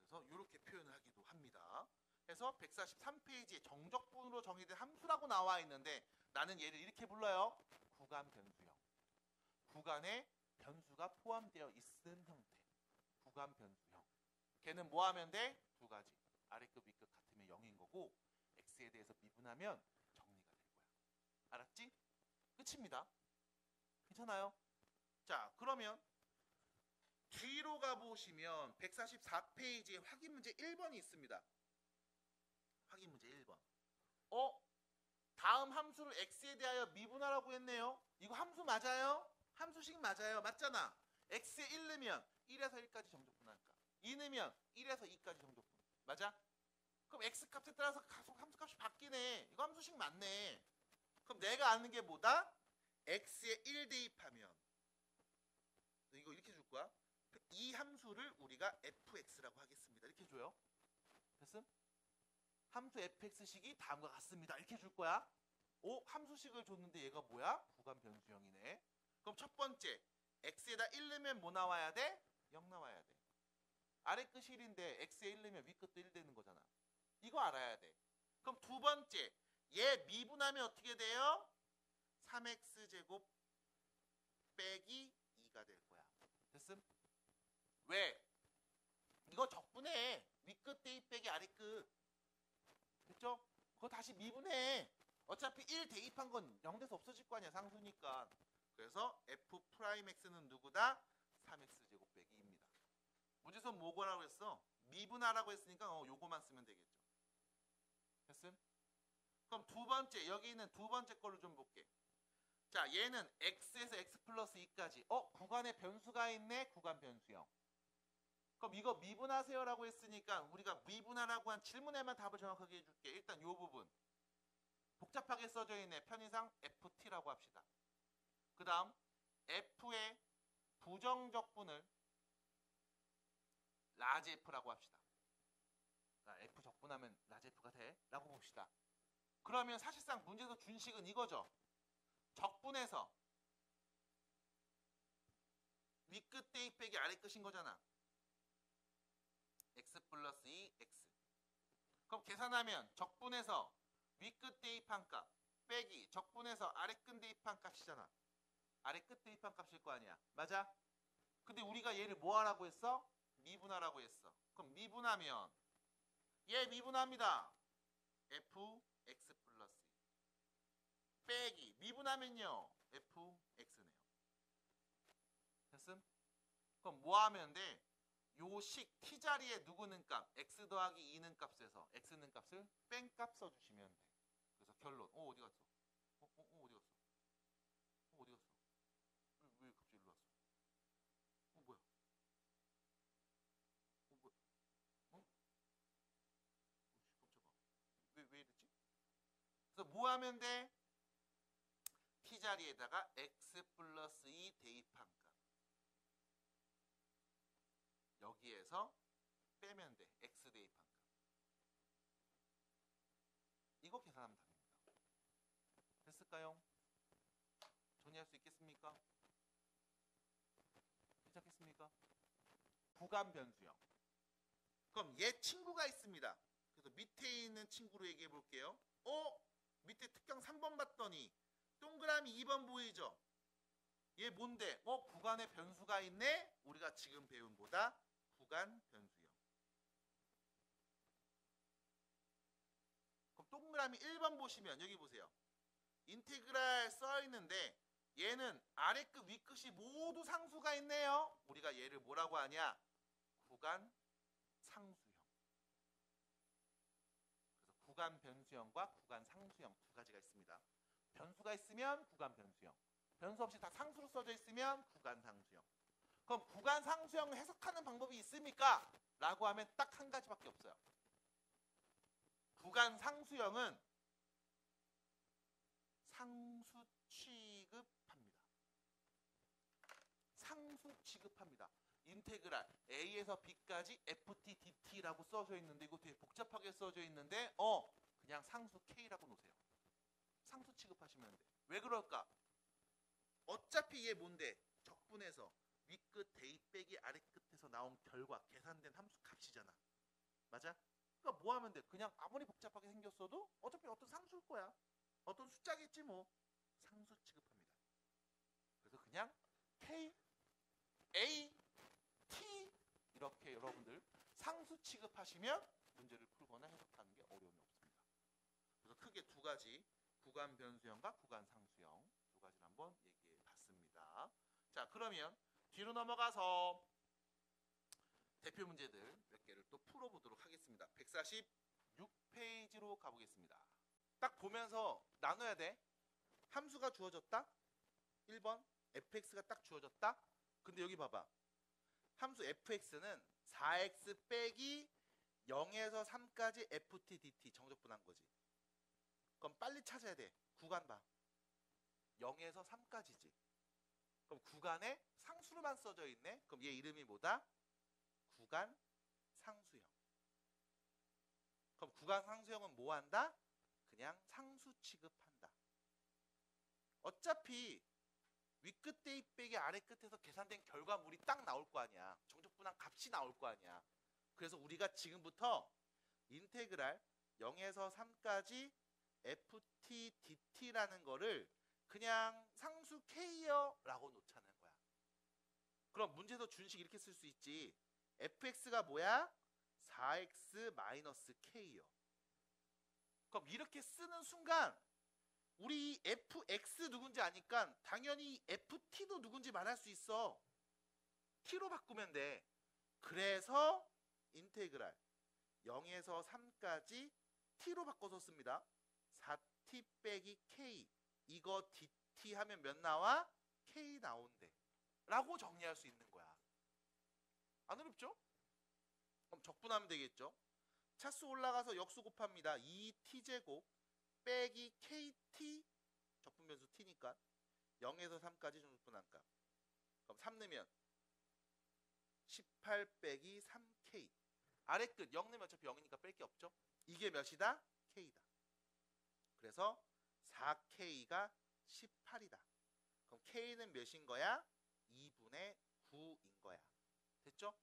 그래서 이렇게 표현을 하기도 합니다. 그래서 143페이지에 정적분으로 정의된 함수라고 나와 있는데 나는 얘를 이렇게 불러요. 구간 변수형. 구간에 변수가 포함되어 있는 형태. 구간 변수형. 걔는 뭐 하면 돼? 두 가지. 아래끝 위끝 같으면 0인 거고 x에 대해서 미분하면 정리가 될 거야. 알았지? 끝입니다. 괜찮아요? 자, 그러면 뒤로 가보시면 144페이지에 확인 문제 1번이 있습니다. 확인 문제 1번. 다음 함수를 x에 대하여 미분하라고 했네요. 이거 함수 맞아요? 함수식 맞아요. 맞잖아. x에 1 넣으면 1에서 1까지 정적분하니까 2 넣으면 1에서 2까지 정적분. 맞아? 그럼 x값에 따라서 계속 함수값이 바뀌네. 이거 함수식 맞네. 그럼 내가 아는 게 뭐다? x에 1 대입하면 이거 이렇게 줄 거야. 이 함수를 우리가 fx라고 하겠습니다. 이렇게 줘요. 됐음? 함수 fx식이 다음과 같습니다. 이렇게 줄 거야. 함수식을 줬는데 얘가 뭐야? 구간 변수형이네. 그럼 첫 번째, x에다 1 넣으면 뭐 나와야 돼? 0 나와야 돼. 아래 끝이 1인데 x에 1 넣으면 위 끝도 1 되는 거잖아. 이거 알아야 돼. 그럼 두 번째, 얘 미분하면 어떻게 돼요? 3x제곱 빼기 2가 될 거야. 됐음? 왜? 이거 적분해. 윗끝 대입 빼기 아래끝. 됐죠? 그거 다시 미분해. 어차피 1 대입한 건 0 돼서 없어질 거 아니야. 상수니까. 그래서 f'x는 누구다? 3x제곱 빼기 2입니다. 문제선 뭐라고 했어? 미분하라고 했으니까 요거만 쓰면 되겠죠. 됐음? 그럼 두 번째, 여기 있는 두 번째 걸로 좀 볼게. 자, 얘는 x에서 x 플러스 2까지. 구간에 변수가 있네. 구간 변수형. 그럼 이거 미분하세요라고 했으니까 우리가 미분하라고 한 질문에만 답을 정확하게 해줄게. 일단 요 부분. 복잡하게 써져 있네. 편의상 ft라고 합시다. 그 다음 f의 부정적분을 라지 f라고 합시다. 그러니까 f 적분하면 라지 f가 돼? 라고 봅시다. 그러면 사실상 문제에서 준식은 이거죠. 적분해서 윗끝 대입 빼기 아래 끝인 거잖아. x 플러스 2 x. 그럼 계산하면 적분해서 윗끝 대입한 값 빼기 적분해서 아래끝 대입한 값이잖아. 아래끝 대입한 값일 거 아니야. 맞아? 근데 우리가 얘를 뭐 하라고 했어? 미분하라고 했어. 그럼 미분하면 얘 미분합니다. f x 플러스 2. 빼기 미분하면요 fx네요. 됐음? 그럼 뭐 하면 돼? 요 식 t자리에 누구는 값 x 더하기 2는 값에서 x는 값을 뺀 값 써주시면 돼. 그래서 결론 어디 갔어? 어디 갔어? 어디 갔어? 왜 갑자기 일로 왔어? 뭐야? 뭐야? 어? 깜짝아. 왜 이랬지? 그래서 뭐 하면 돼? t자리에다가 x 플러스 2 대입한 값. 여기에서 빼면 돼. x 대입한 값. 이거 계산하면 답입니다. 됐을까요? 정리할 수 있겠습니까? 괜찮겠습니까? 구간 변수형. 그럼 얘 친구가 있습니다. 그래서 밑에 있는 친구로 얘기해 볼게요. 밑에 특강 3번 봤더니 동그라미 2번 보이죠? 얘 뭔데? 구간에 변수가 있네? 우리가 지금 배운 보다 구간 변수형. 그럼 동그라미 1번 보시면 여기 보세요. 인테그랄 써 있는데 얘는 아래끝 위끝이 모두 상수가 있네요. 우리가 얘를 뭐라고 하냐? 구간 상수형. 그래서 구간 변수형과 구간 상수형 두 가지가 있습니다. 변수가 있으면 구간 변수형, 변수 없이 다 상수로 써져 있으면 구간 상수형. 그럼 구간 상수형을 해석하는 방법이 있습니까? 라고 하면 딱 한 가지밖에 없어요. 구간 상수형은 상수 취급합니다. 상수 취급합니다. 인테그랄 a에서 b까지 ft dt라고 써져 있는데 이거 되게 복잡하게 써져 있는데 그냥 상수 k라고 놓으세요. 상수 취급하시면 돼. 왜 그럴까? 어차피 얘 뭔데? 적분해서 위끝 대입 빼기 아래끝에서 나온 결과 계산된 함수 값이잖아. 맞아? 그러니까 뭐 하면 돼? 그냥 아무리 복잡하게 생겼어도 어차피 어떤 상수일 거야. 어떤 숫자겠지 뭐. 상수 취급합니다. 그래서 그냥 K, A, T 이렇게 여러분들 상수 취급하시면 문제를 풀거나 해석하는 게 어려움이 없습니다. 그래서 크게 두 가지, 구간 변수형과 구간 상수형 두 가지를 한번 얘기해 봤습니다. 자, 그러면 뒤로 넘어가서 대표 문제들 몇 개를 또 풀어보도록 하겠습니다. 146페이지로 가보겠습니다. 딱 보면서 나눠야 돼. 함수가 주어졌다. 1번 fx가 딱 주어졌다. 근데 여기 봐봐. 함수 fx는 4x 빼기 0에서 3까지 ft dt 정적분한 거지. 그럼 빨리 찾아야 돼. 구간 봐. 0에서 3까지지. 그럼 구간에 상수로만 써져 있네. 그럼 얘 이름이 뭐다? 구간 상수형. 그럼 구간 상수형은 뭐 한다? 그냥 상수 취급한다. 어차피 위끝 대입 빼기 아래끝에서 계산된 결과물이 딱 나올 거 아니야. 정적분한 값이 나올 거 아니야. 그래서 우리가 지금부터 인테그랄 0에서 3까지 ft dt라는 거를 그냥 상수 k요 라고 놓자는 거야. 그럼 문제에서 준식 이렇게 쓸 수 있지. fx가 뭐야? 4x 마이너스 k요. 그럼 이렇게 쓰는 순간 우리 fx 누군지 아니까 당연히 ft도 누군지 말할 수 있어. t로 바꾸면 돼. 그래서 인테그랄 0에서 3까지 t로 바꿔서 씁니다. 4t 빼기 k 이거 dt 하면 몇 나와? k 나온대 라고 정리할 수 있는 거야. 안 어렵죠? 그럼 적분하면 되겠죠. 차수 올라가서 역수 곱합니다. 2t제곱 빼기 kt 적분변수 t니까 0에서 3까지 정적분한 값. 그럼 3 넣으면 18 빼기 3k. 아래끝 0 넣으면 어차피 0이니까 뺄 게 없죠. 이게 몇이다? k다. 그래서 4k가 18이다. 그럼 k는 몇인 거야? 2분의 9인 거야. 됐죠?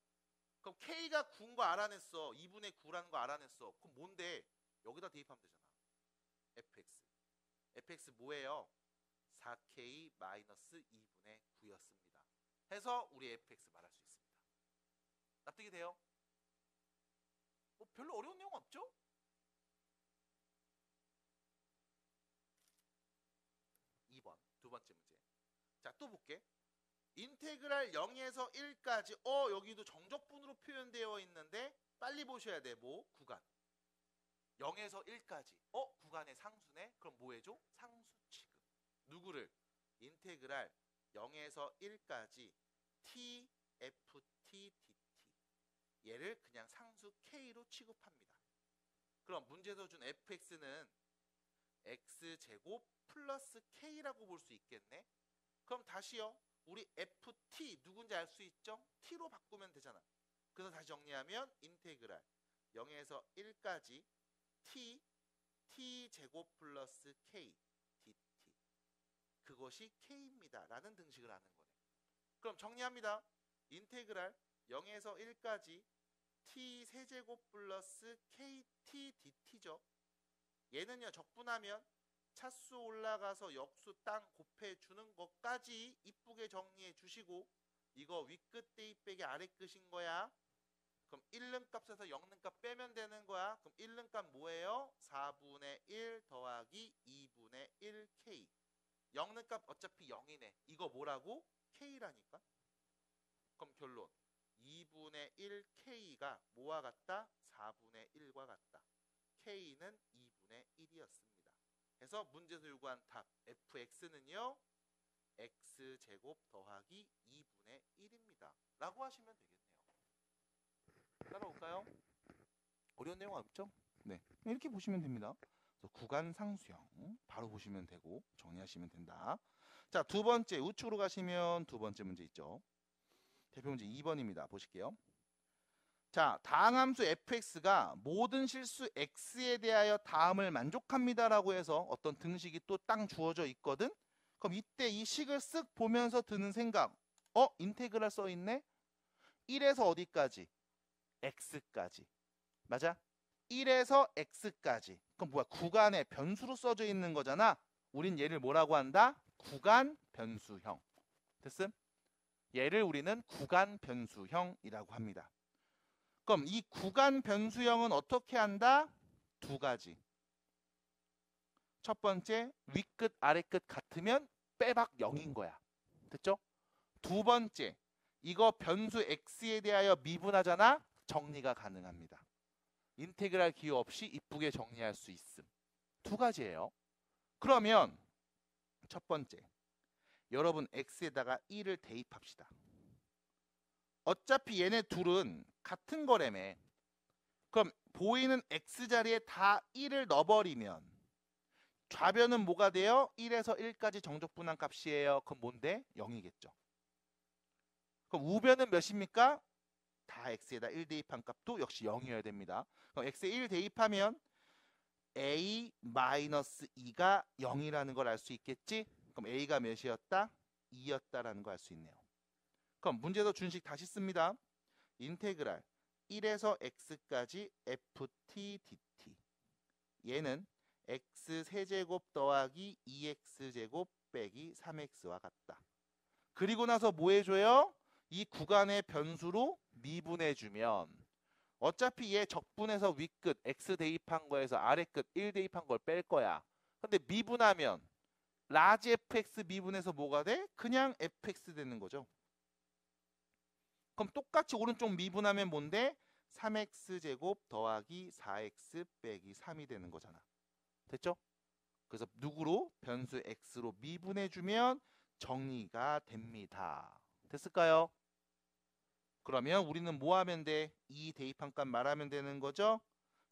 그럼 k가 9인 거 알아냈어. 2분의 9라는 거 알아냈어. 그럼 뭔데? 여기다 대입하면 되잖아. fx. fx 뭐예요? 4k 마이너스 2분의 9였습니다. 해서 우리 fx 말할 수 있습니다. 납득이 돼요? 뭐 별로 어려운 내용 없죠? 두 번째 문제. 자, 또 볼게. 인테그랄 0에서 1까지 여기도 정적분으로 표현되어 있는데 빨리 보셔야 돼. 뭐? 구간. 0에서 1까지. 구간의 상수네? 그럼 뭐 해줘? 상수 취급. 누구를? 인테그랄 0에서 1까지 t, f, t, dt. 얘를 그냥 상수 k로 취급합니다. 그럼 문제에서 준 fx는 x제곱 플러스 k라고 볼 수 있겠네? 그럼 다시요. 우리 ft 누군지 알 수 있죠? t로 바꾸면 되잖아. 그래서 다시 정리하면 인테그랄 0에서 1까지 t제곱 플러스 k dt. 그것이 k입니다. 라는 등식을 하는 거네. 그럼 정리합니다. 인테그랄 0에서 1까지 t 세제곱 플러스 kt dt죠. 얘는요, 적분하면 차수 올라가서 역수 땅 곱해주는 것까지 이쁘게 정리해 주시고, 이거 윗끝 대입 빼기 아래끝인 거야. 그럼 1는값에서 0는값 빼면 되는 거야. 그럼 1는값 뭐예요? 4분의 1 더하기 2분의 1k. 0는값 어차피 0이네. 이거 뭐라고? k라니까. 그럼 결론. 2분의 1k가 뭐와 같다? 4분의 1과 같다. k는 2분의 1이었습니다. 그래서 문제에서 요구한 답 fx는요, x제곱 더하기 2분의 1입니다. 라고 하시면 되겠네요. 따라올까요? 어려운 내용 없죠? 네, 이렇게 보시면 됩니다. 그래서 구간 상수형 바로 보시면 되고 정리하시면 된다. 자, 두 번째 우측으로 가시면 두 번째 문제 있죠. 대표 문제 2번입니다. 보실게요. 자, 다항함수 fx가 모든 실수 x에 대하여 다음을 만족합니다라고 해서 어떤 등식이 또 땅 주어져 있거든. 그럼 이때 이 식을 쓱 보면서 드는 생각. 인테그랄 써 있네. 1에서 어디까지? x까지. 맞아? 1에서 x까지. 그럼 뭐야? 구간의 변수로 써져 있는 거잖아. 우린 얘를 뭐라고 한다? 구간 변수형. 됐음? 얘를 우리는 구간 변수형이라고 합니다. 그럼 이 구간 변수형은 어떻게 한다? 두 가지. 첫 번째, 윗끝 아래끝 같으면 빼박 0인 거야. 됐죠? 두 번째, 이거 변수 x에 대하여 미분하잖아. 정리가 가능합니다. 인테그랄 기호 없이 이쁘게 정리할 수 있음. 두 가지예요. 그러면 첫 번째, 여러분 x에다가 1을 대입합시다. 어차피 얘네 둘은 같은 거라며. 그럼 보이는 x자리에 다 1을 넣어버리면 좌변은 뭐가 돼요? 1에서 1까지 정적분한 값이에요. 그럼 뭔데? 0이겠죠. 그럼 우변은 몇입니까? 다 x에다 1 대입한 값도 역시 0이어야 됩니다. 그럼 x에 1 대입하면 a-2가 0이라는 걸 알 수 있겠지? 그럼 a가 몇이었다? 2였다라는 걸 알 수 있네요. 그럼 문제도 준식 다시 씁니다. 인테그랄 1에서 x까지 ft dt. 얘는 x 세제곱 더하기 2x제곱 빼기 3x와 같다. 그리고 나서 뭐 해줘요? 이 구간의 변수로 미분해주면 어차피 얘 적분해서 윗끝 x 대입한 거에서 아래끝 1 대입한 걸 뺄 거야. 근데 미분하면 라지 fx 미분해서 뭐가 돼? 그냥 fx 되는 거죠. 그럼 똑같이 오른쪽 미분하면 뭔데? 3x제곱 더하기 4x 빼기 3이 되는 거잖아. 됐죠? 그래서 누구로? 변수 x로 미분해주면 정리가 됩니다. 됐을까요? 그러면 우리는 뭐 하면 돼? 2 대입한 값 말하면 되는 거죠?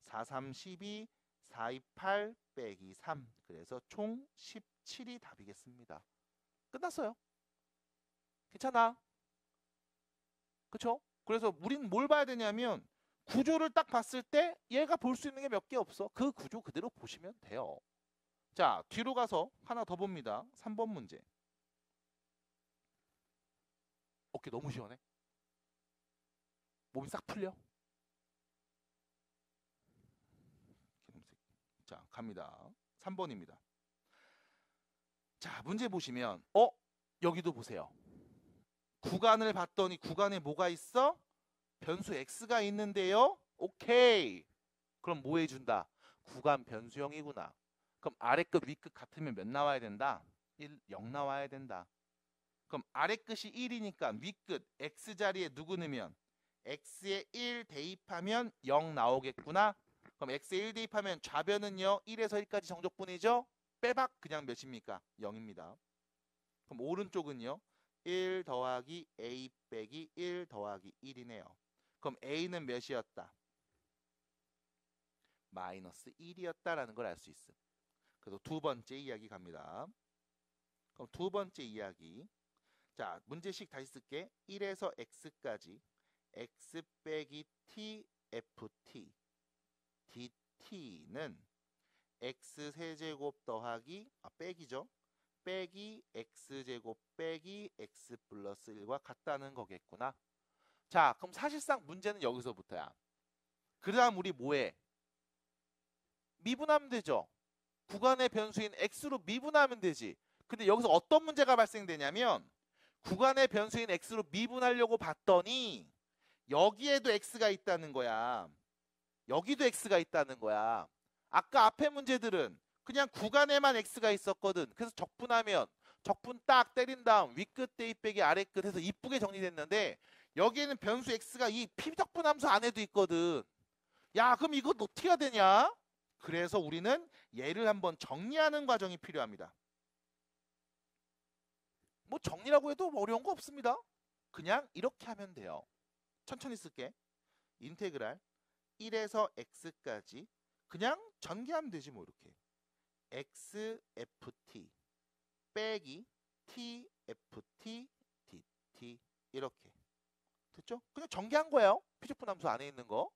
4, 3, 12, 4, 2, 8 빼기 3. 그래서 총 17이 답이겠습니다. 끝났어요. 괜찮아? 그쵸? 그래서 우린 뭘 봐야 되냐면 구조를 딱 봤을 때 얘가 볼 수 있는 게 몇 개 없어. 그 구조 그대로 보시면 돼요. 자, 뒤로 가서 하나 더 봅니다. 3번 문제. 어깨 너무 시원해? 몸이 싹 풀려? 자, 갑니다. 3번입니다. 자, 문제 보시면 여기도 보세요. 구간을 봤더니 구간에 뭐가 있어? 변수 x가 있는데요. 오케이. 그럼 뭐 해준다? 구간 변수형이구나. 그럼 아래끝 위끝 같으면 몇 나와야 된다? 0 나와야 된다. 그럼 아래 끝이 1이니까 윗끝 x자리에 누구 넣으면 x에 1 대입하면 0 나오겠구나. 그럼 x에 1 대입하면 좌변은요 1에서 1까지 정적분이죠. 빼박 그냥 몇입니까? 0입니다. 그럼 오른쪽은요 1 더하기 a 빼기 1 더하기 1이네요. 그럼 a는 몇이었다? 마이너스 1이었다라는 걸 알 수 있음. 그래서 두 번째 이야기 갑니다. 그럼 두 번째 이야기. 자, 문제식 다시 쓸게. 1에서 x까지 x 빼기 t ft dt는 x 세제곱 더하기 빼기죠. 빼기 x제곱 빼기 x 플러스 1과 같다는 거겠구나. 자, 그럼 사실상 문제는 여기서부터야. 그 다음 우리 뭐해? 미분하면 되죠. 구간의 변수인 x로 미분하면 되지. 근데 여기서 어떤 문제가 발생되냐면 구간의 변수인 x로 미분하려고 봤더니 여기에도 x가 있다는 거야. 여기도 x가 있다는 거야. 아까 앞에 문제들은 그냥 구간에만 x가 있었거든. 그래서 적분하면 적분 딱 때린 다음 윗끝 대입 빼기 아래끝 해서 이쁘게 정리됐는데 여기에는 변수 x가 이 피적분 함수 안에도 있거든. 야, 그럼 이거 어떻게 해야 되냐? 그래서 우리는 얘를 한번 정리하는 과정이 필요합니다. 뭐 정리라고 해도 어려운 거 없습니다. 그냥 이렇게 하면 돼요. 천천히 쓸게. 인테그랄 1에서 x까지 그냥 전개하면 되지 뭐 이렇게. xft 빼기 tft dt 이렇게. 됐죠? 그냥 전개한 거예요. 피적분 함수 안에 있는 거.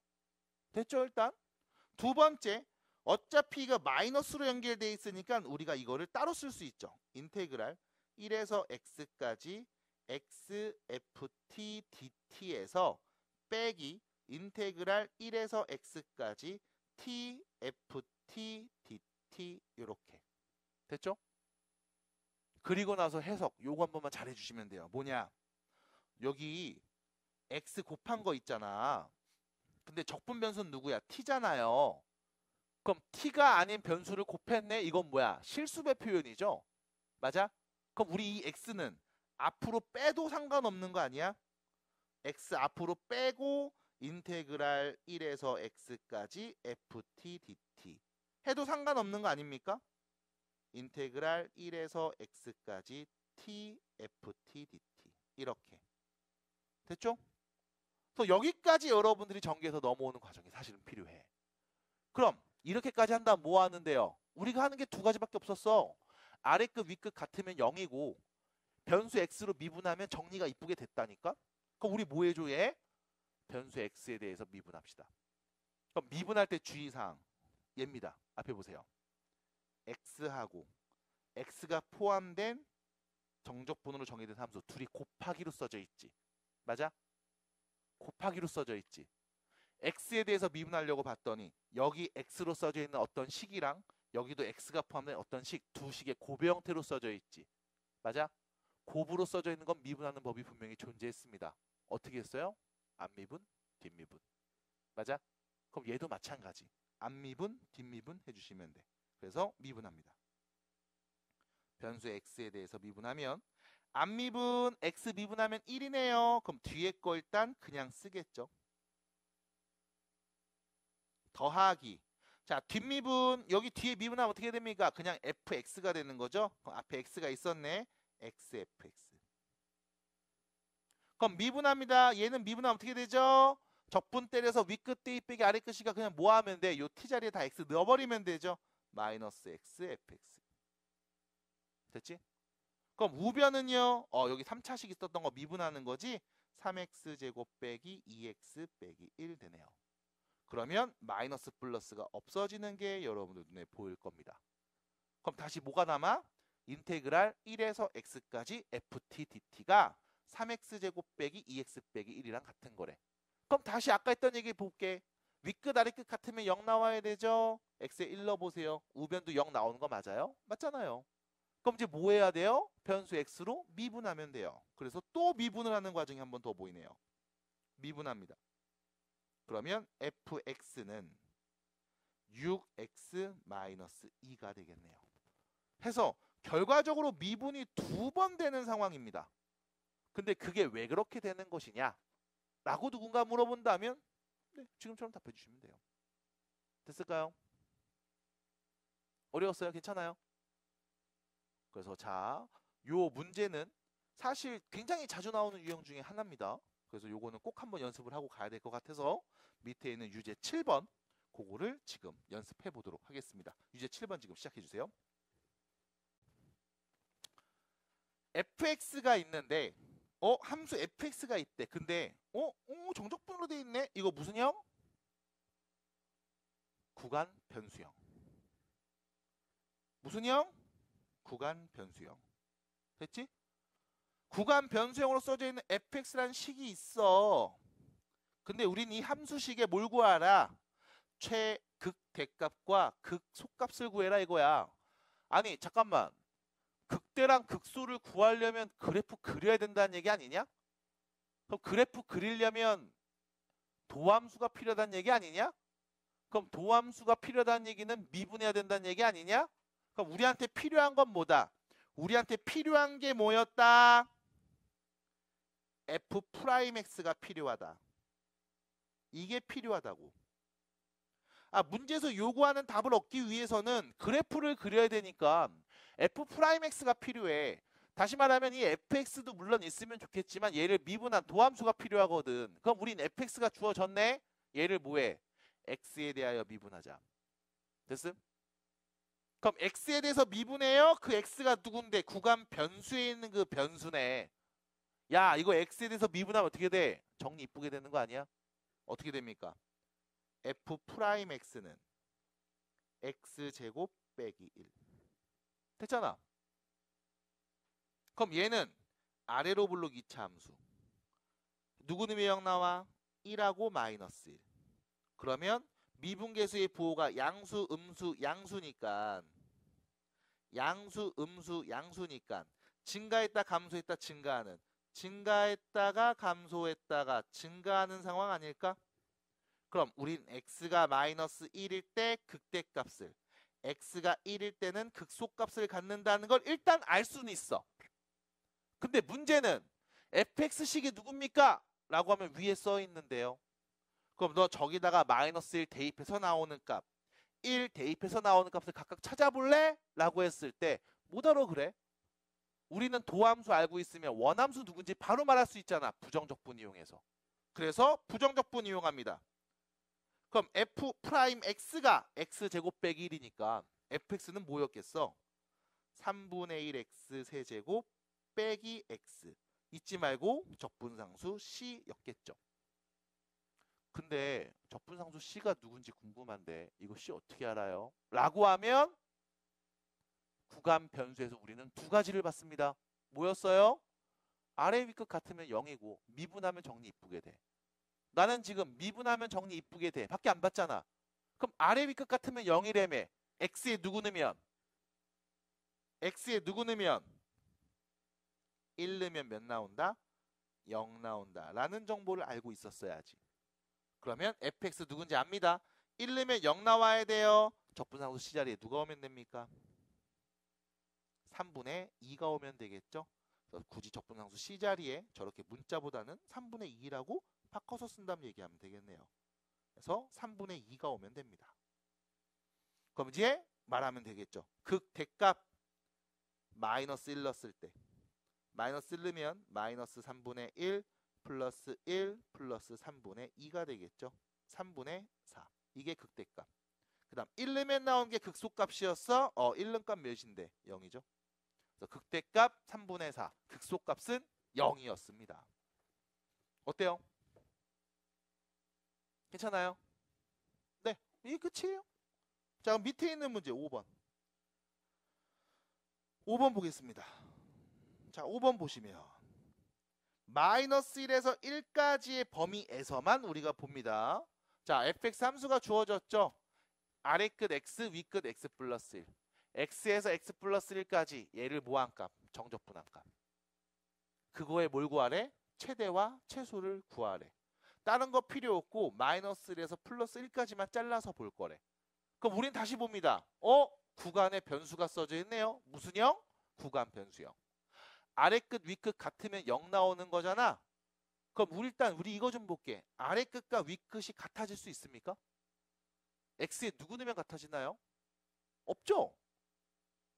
됐죠? 일단. 두 번째. 어차피 이거 마이너스로 연결되어 있으니까 우리가 이거를 따로 쓸 수 있죠. 인테그랄 1에서 x까지 xft dt에서 빼기 인테그랄 1에서 x까지 tft dt 이렇게. 됐죠? 그리고 나서 해석 요거 한 번만 잘 해주시면 돼요. 뭐냐? 여기 x 곱한 거 있잖아. 근데 적분 변수는 누구야? t잖아요. 그럼 t가 아닌 변수를 곱했네? 이건 뭐야? 실수배 표현이죠? 맞아? 그럼 우리 이 x는 앞으로 빼도 상관없는 거 아니야? x 앞으로 빼고 인테그랄 1에서 x까지 ft dt 해도 상관없는 거 아닙니까? 인테그랄 1에서 x까지 tft dt 이렇게. 됐죠? 그래서 여기까지 여러분들이 전개해서 넘어오는 과정이 사실은 필요해. 그럼 이렇게까지 한다면 뭐 하는데요? 우리가 하는 게 두 가지밖에 없었어. 아래끝 윗끝 같으면 0이고 변수 x로 미분하면 정리가 이쁘게 됐다니까? 그럼 우리 뭐 해줘 얘? 변수 x에 대해서 미분합시다. 그럼 미분할 때 주의사항 얘입니다. 앞에 보세요. x하고 x가 포함된 정적분으로 정의된 함수 둘이 곱하기로 써져 있지. 맞아? 곱하기로 써져 있지. x에 대해서 미분하려고 봤더니 여기 x로 써져 있는 어떤 식이랑 여기도 x가 포함된 어떤 식, 두 식의 곱의 형태로 써져 있지. 맞아? 곱으로 써져 있는 건 미분하는 법이 분명히 존재했습니다. 어떻게 했어요? 앞미분, 뒷미분. 맞아? 그럼 얘도 마찬가지. 앞미분, 뒷미분 해주시면 돼. 그래서 미분합니다. 변수 x에 대해서 미분하면 앞미분 x 미분하면 1이네요. 그럼 뒤에 거 일단 그냥 쓰겠죠. 더하기. 자, 뒷미분 여기 뒤에 미분하면 어떻게 됩니까? 그냥 fx가 되는 거죠. 그럼 앞에 x가 있었네. xfx. 그럼 미분합니다. 얘는 미분하면 어떻게 되죠? 적분 때려서 윗끝 대입 빼기 아래끝이가 그냥 뭐 하면 돼? 요 t자리에 다 x 넣어버리면 되죠. 마이너스 x fx. 됐지? 그럼 우변은요. 여기 3차식 있었던 거 미분하는 거지. 3x제곱 빼기 2x 빼기 1 되네요. 그러면 마이너스 플러스가 없어지는 게 여러분들 눈에 보일 겁니다. 그럼 다시 뭐가 남아? 인테그랄 1에서 x까지 ft dt가 3x제곱 빼기 2x 빼기 1이랑 같은 거래. 그럼 다시 아까 했던 얘기 볼게. 윗끝 아래끝 같으면 0 나와야 되죠. x에 1 넣어보세요. 우변도 0 나오는 거 맞아요? 맞잖아요. 그럼 이제 뭐 해야 돼요? 변수 x로 미분하면 돼요. 그래서 또 미분을 하는 과정이 한 번 더 보이네요. 미분합니다. 그러면 fx는 6x-2가 되겠네요. 해서
결과적으로 미분이 2번 되는 상황입니다. 근데 그게 왜 그렇게 되는 것이냐? 라고 누군가 물어본다면 네, 지금처럼 답해 주시면 돼요. 됐을까요? 어려웠어요? 괜찮아요? 그래서 자, 요 문제는 사실 굉장히 자주 나오는 유형 중에 하나입니다. 그래서 요거는 꼭 한번 연습을 하고 가야 될 것 같아서 밑에 있는 유제 7번 그거를 지금 연습해 보도록 하겠습니다. 유제 7번 지금 시작해 주세요. fx가 있는데 함수 fx가 있대. 근데 정적분으로 돼 있네. 이거 무슨 형? 구간 변수형. 무슨 형? 구간 변수형. 됐지? 구간 변수형으로 써져 있는 fx라는 식이 있어. 근데 우린 이 함수식에 뭘 구하라? 최극대값과 극소값을 구해라 이거야. 아니 잠깐만. 극대랑 극소를 구하려면 그래프 그려야 된다는 얘기 아니냐? 그럼 그래프 그리려면 도함수가 필요하다는 얘기 아니냐? 그럼 도함수가 필요하다는 얘기는 미분해야 된다는 얘기 아니냐? 그럼 우리한테 필요한 건 뭐다? 우리한테 필요한 게 뭐였다? f'x가 필요하다. 이게 필요하다고. 문제에서 요구하는 답을 얻기 위해서는 그래프를 그려야 되니까 f'x가 필요해. 다시 말하면 이 fx도 물론 있으면 좋겠지만 얘를 미분한 도함수가 필요하거든. 그럼 우린 fx가 주어졌네. 얘를 뭐해? x에 대하여 미분하자. 됐음? 그럼 x에 대해서 미분해요. 그 x가 누군데? 구간 변수에 있는 그 변수네. 야 이거 x에 대해서 미분하면 어떻게 돼? 정리 이쁘게 되는 거 아니야? 어떻게 됩니까? f'x는 x제곱 빼기 1 됐잖아. 그럼 얘는 아래로 블록 2차 함수 누구 놈의 형 나와? 1하고 마이너스 1. 그러면 미분계수의 부호가 양수, 음수, 양수니까 양수, 음수, 양수니까 증가했다 감소했다 증가하는 증가했다가 감소했다가 증가하는 상황 아닐까? 그럼 우린 x가 마이너스 1일 때 극대값을 x가 1일 때는 극소값을 갖는다는 걸 일단 알 수는 있어. 근데 문제는 fx식이 누굽니까? 라고 하면 위에 써 있는데요. 그럼 너 저기다가 마이너스 1 대입해서 나오는 값 1 대입해서 나오는 값을 각각 찾아볼래? 라고 했을 때 못 알아 그래? 우리는 도함수 알고 있으면 원함수 누군지 바로 말할 수 있잖아. 부정적분 이용해서. 그래서 부정적분 이용합니다. 그럼 f'x가 x제곱 빼기 1이니까 fx는 뭐였겠어? 3분의 1 x 세제곱 빼기 x. 잊지 말고 적분상수 c였겠죠. 근데 적분상수 c가 누군지 궁금한데 이거 c 어떻게 알아요? 라고 하면 구간 변수에서 우리는 두 가지를 봤습니다. 뭐였어요? 아래 위끝 같으면 0이고 미분하면 정리 이쁘게 돼. 나는 지금 미분하면 정리 이쁘게 돼. 밖에 안 봤잖아. 그럼 아래 위끝 같으면 0이라며. x에 누구 넣으면? x에 누구 넣으면? 1 넣으면 몇 나온다? 0 나온다. 라는 정보를 알고 있었어야지. 그러면 fx 누군지 압니다. 1 넣으면 0 나와야 돼요. 적분상수 c자리에 누가 오면 됩니까? 3분의 2가 오면 되겠죠. 그래서 굳이 적분상수 c자리에 저렇게 문자보다는 3분의 2라고 바꿔서 쓴다면 얘기하면 되겠네요. 그래서 3분의 2가 오면 됩니다. 그럼 이제 말하면 되겠죠. 극대값 마이너스 1 넣었을 때 마이너스 1 넣으면 마이너스 3분의 1 플러스 1 플러스 3분의 2가 되겠죠. 3분의 4. 이게 극대값. 그 다음 1 넣으면 나온 게 극소값이었어. 1 넣은 값 몇인데? 0이죠. 그래서 극대값 3분의 4. 극소값은 0이었습니다. 어때요? 괜찮아요? 네, 이게 끝이에요. 자, 그럼 밑에 있는 문제 5번. 5번 보겠습니다. 자, 5번 보시면 마이너스 1에서 1까지의 범위에서만 우리가 봅니다. 자, fx 함수가 주어졌죠. 아래 끝 x, 위 끝 x 플러스 1. x에서 x 플러스 1까지 얘를 뭐한 값? 정적분한 값. 그거에 뭘 구하래? 최대와 최소를 구하래. 다른 거 필요 없고 마이너스 1에서 플러스 1까지만 잘라서 볼 거래. 그럼 우린 다시 봅니다. 구간에 변수가 써져 있네요. 무슨 형? 구간 변수형. 아래 끝, 위 끝 같으면 0 나오는 거잖아. 그럼 일단 우리 이거 좀 볼게. 아래 끝과 위 끝이 같아질 수 있습니까? x에 누구 넣으면 같아지나요? 없죠?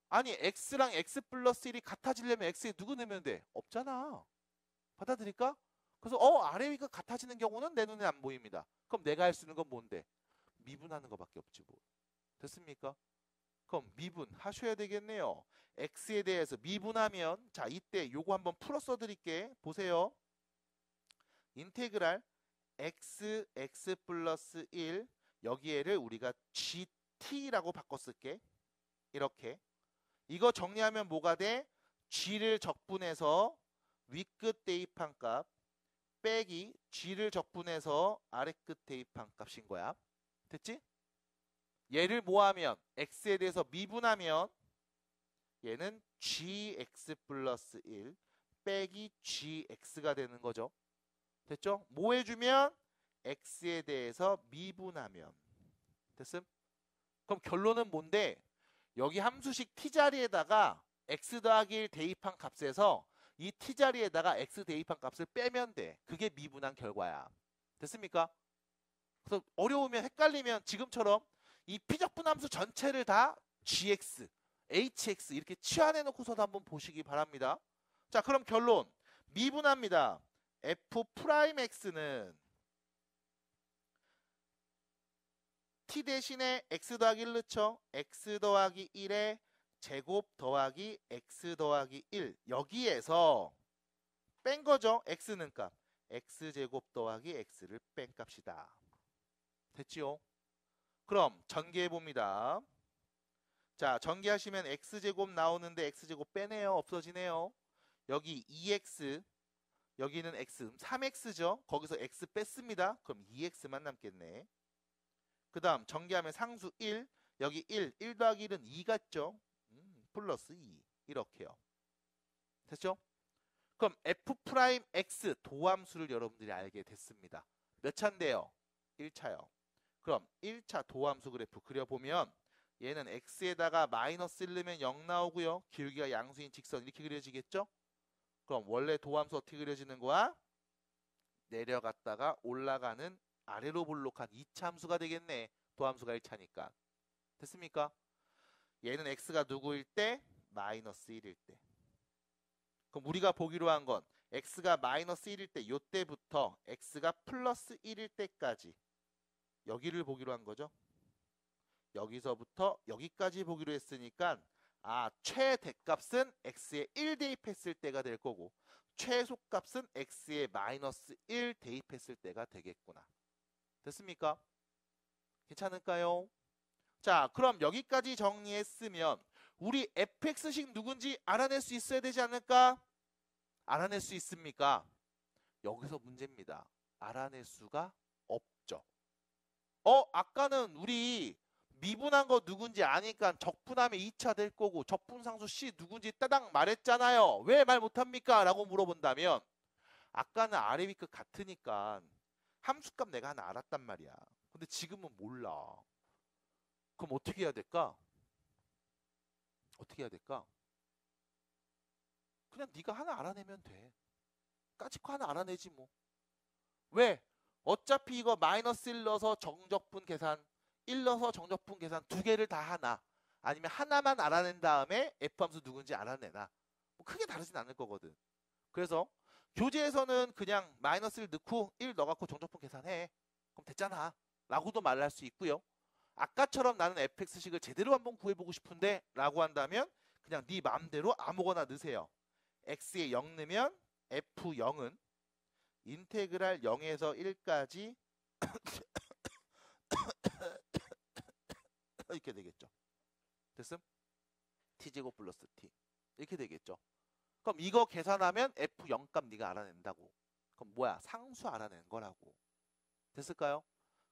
아니 x랑 x 플러스 1이 같아지려면 x에 누구 넣으면 돼? 없잖아. 받아들일까? 그래서 아래 위가 같아지는 경우는 내 눈에 안 보입니다. 그럼 내가 할 수 있는 건 뭔데? 미분하는 것밖에 없지 뭐. 됐습니까? 그럼 미분하셔야 되겠네요. x에 대해서 미분하면 자 이때 요거 한번 풀어 써드릴게. 보세요. 인테그랄 x 플러스 1 여기에를 우리가 gt라고 바꿔 쓸게. 이렇게 이거 정리하면 뭐가 돼? g를 적분해서 위끝 대입한 값 빼기 g를 적분해서 아래끝 대입한 값인 거야. 됐지? 얘를 뭐하면 x에 대해서 미분하면 얘는 gx 플러스 1 빼기 gx가 되는 거죠. 됐죠? 뭐 해주면 x에 대해서 미분하면 됐음? 그럼 결론은 뭔데? 여기 함수식 t자리에다가 x 더하기 1 대입한 값에서 이 t자리에다가 x 대입한 값을 빼면 돼. 그게 미분한 결과야. 됐습니까? 그래서 어려우면 헷갈리면 지금처럼 이 피적분 함수 전체를 다 gx, hx 이렇게 치환해 놓고서도 한번 보시기 바랍니다. 자, 그럼 결론. 미분합니다. f'x는 t 대신에 x 더하기 1 넣죠. x 더하기 1에 제곱 더하기 x 더하기 1 여기에서 뺀 거죠. x는 값. x제곱 더하기 x를 뺀 값이다. 됐지요? 그럼 전개해 봅니다. 자, 전개하시면 x제곱 나오는데 x제곱 빼네요. 없어지네요. 여기 2x 여기는 x 3x죠. 거기서 x 뺐습니다. 그럼 2x만 남겠네. 그 다음 전개하면 상수 1 여기 1 더하기 1은 2 같죠. 플러스 2 이렇게요. 됐죠? 그럼 f'x 도함수를 여러분들이 알게 됐습니다. 몇 차인데요? 1차요. 그럼 1차 도함수 그래프 그려보면 얘는 x에다가 마이너스 1 넣으면 0 나오고요. 기울기가 양수인 직선 이렇게 그려지겠죠? 그럼 원래 도함수 어떻게 그려지는 거야? 내려갔다가 올라가는 아래로 볼록한 2차 함수가 되겠네. 도함수가 1차니까. 됐습니까? 얘는 x가 누구일 때? 마이너스 1일 때. 그럼 우리가 보기로 한 건 x가 마이너스 1일 때 요때부터 x가 플러스 1일 때까지 여기를 보기로 한 거죠. 여기서부터 여기까지 보기로 했으니까 최대값은 x에 1 대입했을 때가 될 거고 최소값은 x에 마이너스 1 대입했을 때가 되겠구나. 됐습니까? 괜찮을까요? 자, 그럼 여기까지 정리했으면 우리 fx식 누군지 알아낼 수 있어야 되지 않을까? 알아낼 수 있습니까? 여기서 문제입니다. 알아낼 수가 없죠. 아까는 우리 미분한 거 누군지 아니까 적분하면 2차 될 거고 적분상수 C 누군지 따당 말했잖아요. 왜 말 못합니까? 라고 물어본다면 아까는 아래 위 끝 같으니까 함수값 내가 하나 알았단 말이야. 근데 지금은 몰라. 그럼 어떻게 해야 될까? 어떻게 해야 될까? 그냥 네가 하나 알아내면 돼. 까짓거 하나 알아내지 뭐. 왜? 어차피 이거 마이너스 1 넣어서 정적분 계산 1 넣어서 정적분 계산 두 개를 다 하나 아니면 하나만 알아낸 다음에 F함수 누군지 알아내나 뭐 크게 다르진 않을 거거든. 그래서 교재에서는 그냥 마이너스 1 넣고 1 넣어갖고 정적분 계산해. 그럼 됐잖아 라고도 말할 수 있고요. 아까처럼 나는 fx식을 제대로 한번 구해보고 싶은데 라고 한다면 그냥 네 마음대로 아무거나 넣으세요. x에 0 넣으면 f0은 인테그랄 0에서 1까지 이렇게 되겠죠. 됐음? t제곱 플러스 t 이렇게 되겠죠. 그럼 이거 계산하면 f0 값 네가 알아낸다고. 그럼 뭐야? 상수 알아낸 거라고. 됐을까요?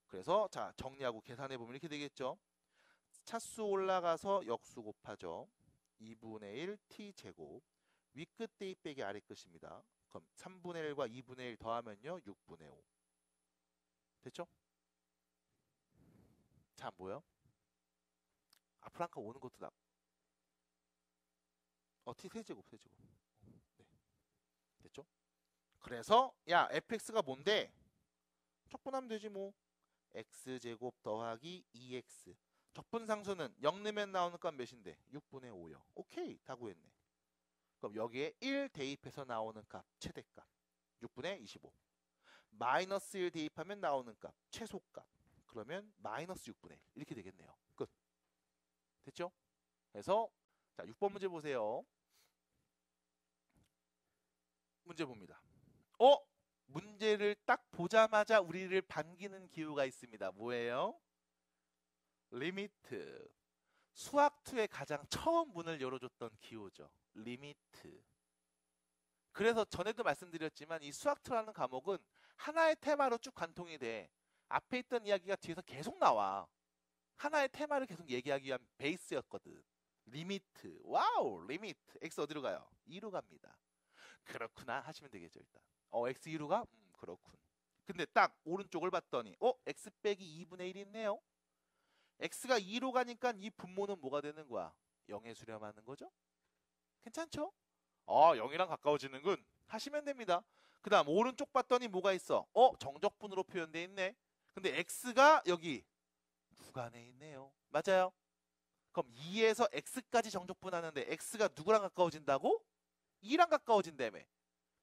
그래서 자 정리하고 계산해보면 이렇게 되겠죠. 차수 올라가서 역수 곱하죠. 2분의 1 t제곱 위끝 대입 빼기 아래 끝입니다. 그럼 3분의 1과 2분의 1 더하면요 6분의 5 됐죠? 자 뭐요? 앞으로 한 칸 오는 것도 t 세제곱. 네. 됐죠? 그래서 야 fx가 뭔데? 적분하면 되지 뭐. x제곱 더하기 2x. 적분상수는 0 넣으면 나오는 값 몇인데? 6분의 5요. 오케이, 다 구했네. 그럼 여기에 1 대입해서 나오는 값, 최대값 6분의 25. 마이너스 1 대입하면 나오는 값, 최소값. 그러면 마이너스 6분의 1 이렇게 되겠네요. 끝. 됐죠? 그래서 자 6번 문제 보세요. 문제 봅니다. 문제를 딱 보자마자 우리를 반기는 기호가 있습니다. 뭐예요? 리미트. 수학2의 가장 처음 문을 열어줬던 기호죠. 리미트. 그래서 전에도 말씀드렸지만 이 수학2라는 과목은 하나의 테마로 쭉 관통이 돼. 앞에 있던 이야기가 뒤에서 계속 나와. 하나의 테마를 계속 얘기하기 위한 베이스였거든. 리미트. 와우, 리미트. x 어디로 가요? 2로 갑니다. 그렇구나 하시면 되겠죠. 일단 x 2로 가? 그렇군. 근데 딱 오른쪽을 봤더니 x 빼기 2분의 1이 있네요. x가 2로 가니까 이 분모는 뭐가 되는 거야? 0에 수렴하는 거죠? 괜찮죠? 0이랑 가까워지는군 하시면 됩니다. 그 다음 오른쪽 봤더니 뭐가 있어? 정적분으로 표현되어 있네. 근데 x가 여기 구간에 있네요. 맞아요? 그럼 2에서 x까지 정적분하는데 x가 누구랑 가까워진다고? 2랑 가까워진다며.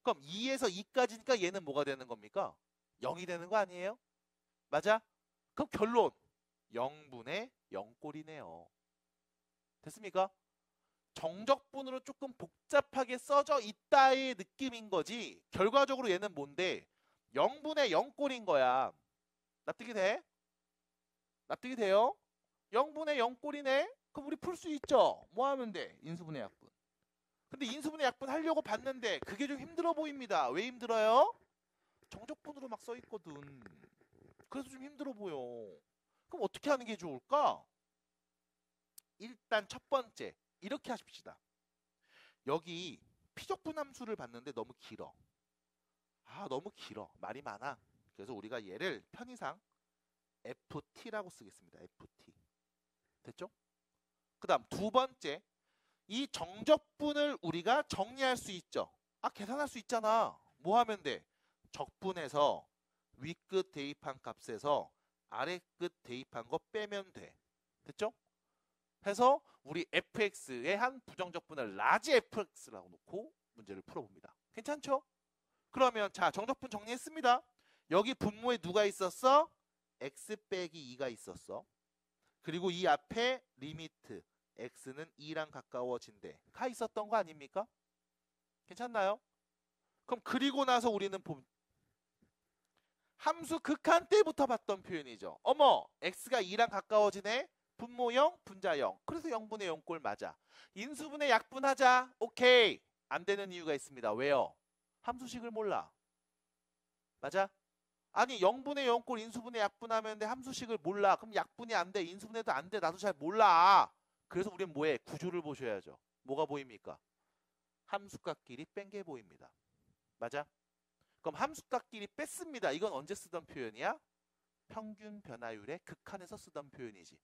그럼 2에서 2까지니까 얘는 뭐가 되는 겁니까? 0이 되는 거 아니에요? 맞아? 그럼 결론 0분의 0꼴이네요. 됐습니까? 정적분으로 조금 복잡하게 써져 있다의 느낌인 거지 결과적으로 얘는 뭔데? 0분의 0꼴인 거야. 납득이 돼? 납득이 돼요? 0분의 0꼴이네? 그럼 우리 풀 수 있죠? 뭐 하면 돼? 인수분해 약분. 근데 인수분해 약분 하려고 봤는데 그게 좀 힘들어 보입니다. 왜 힘들어요? 정적분으로 막 써있거든. 그래서 좀 힘들어 보여. 그럼 어떻게 하는 게 좋을까? 일단 첫 번째 이렇게 하십시다. 여기 피적분 함수를 봤는데 너무 길어. 너무 길어. 말이 많아. 그래서 우리가 얘를 편의상 ft라고 쓰겠습니다. ft. 됐죠? 그 다음 두 번째 이 정적분을 우리가 정리할 수 있죠. 계산할 수 있잖아. 뭐 하면 돼? 적분해서 윗끝 대입한 값에서 아래끝 대입한 거 빼면 돼. 됐죠? 해서 우리 fx의 한 부정적분을 라지 fx라고 놓고 문제를 풀어봅니다. 괜찮죠? 그러면 자 정적분 정리했습니다. 여기 분모에 누가 있었어? x 빼기 2가 있었어. 그리고 이 앞에 리미트 x는 2랑 가까워진대. 가 있었던 거 아닙니까? 괜찮나요? 그럼 그리고 나서 우리는 함수 극한 때부터 봤던 표현이죠. x가 2랑 가까워지네. 분모 0, 분자 0. 그래서 0분의 0꼴 맞아. 인수분해 약분하자. 오케이. 안 되는 이유가 있습니다. 왜요? 함수식을 몰라. 맞아? 아니 0분의 0꼴 인수분해 약분하면 돼. 함수식을 몰라. 그럼 약분이 안 돼. 인수분해도 안 돼. 나도 잘 몰라. 그래서 우리는 뭐해? 구조를 보셔야죠. 뭐가 보입니까? 함수값끼리 뺀 게 보입니다. 맞아? 그럼 함수값끼리 뺐습니다. 이건 언제 쓰던 표현이야? 평균 변화율의 극한에서 쓰던 표현이지.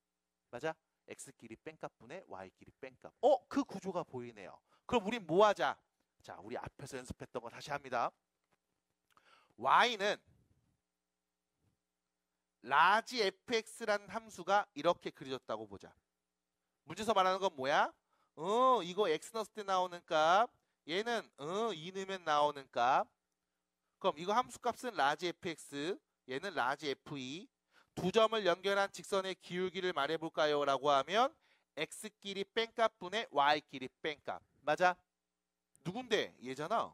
맞아? x끼리 뺀 값분의 y끼리 뺀 값. 그 구조가 보이네요. 그럼 우린 뭐 하자? 자, 우리 앞에서 연습했던 거 다시 합니다. y는 라지 fx라는 함수가 이렇게 그려졌다고 보자. 문제에서 말하는 건 뭐야? 이거 x 넣었을 때 나오는 값. 얘는 2 넣으면 나오는 값. 그럼 이거 함수값은 라지 fx, 얘는 라지 fe. 두 점을 연결한 직선의 기울기를 말해볼까요? 라고 하면 x끼리 뺀 값분의 y끼리 뺀 값. 맞아? 누군데? 얘잖아.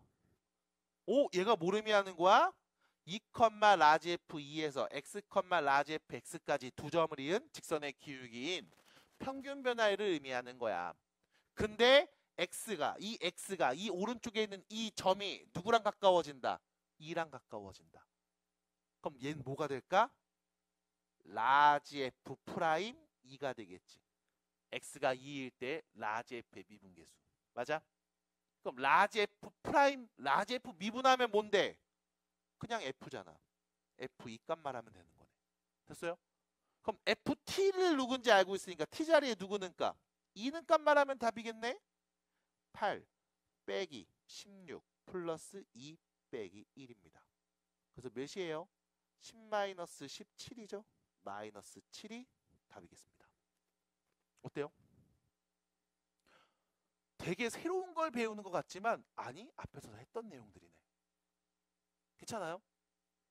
얘가 뭘 의미하는 거야? 2, 라지 f2에서 x, 라지 fx까지 두 점을 이은 직선의 기울기인 평균 변화율을 의미하는 거야. 근데 x가 이 오른쪽에 있는 이 점이 누구랑 가까워진다? 2랑 가까워진다. 그럼 얘는 뭐가 될까? 라지 f 프라임 2가 되겠지. x가 2일 때 라지 f의 미분계수. 맞아? 그럼 라지 f 프라임, 라지 f 미분하면 뭔데? 그냥 f잖아. f2 값만 하면 되는 거네. 됐어요? 그럼 ft를 누군지 알고 있으니까 t 자리에 누구는 값? 2는 값만 하면 답이겠네? 8 빼기 16 플러스 2 빼기 1입니다. 그래서 몇이에요? 10-17이죠? 마이너스 7이 답이겠습니다. 어때요? 되게 새로운 걸 배우는 것 같지만 아니, 앞에서 했던 내용들이네. 괜찮아요?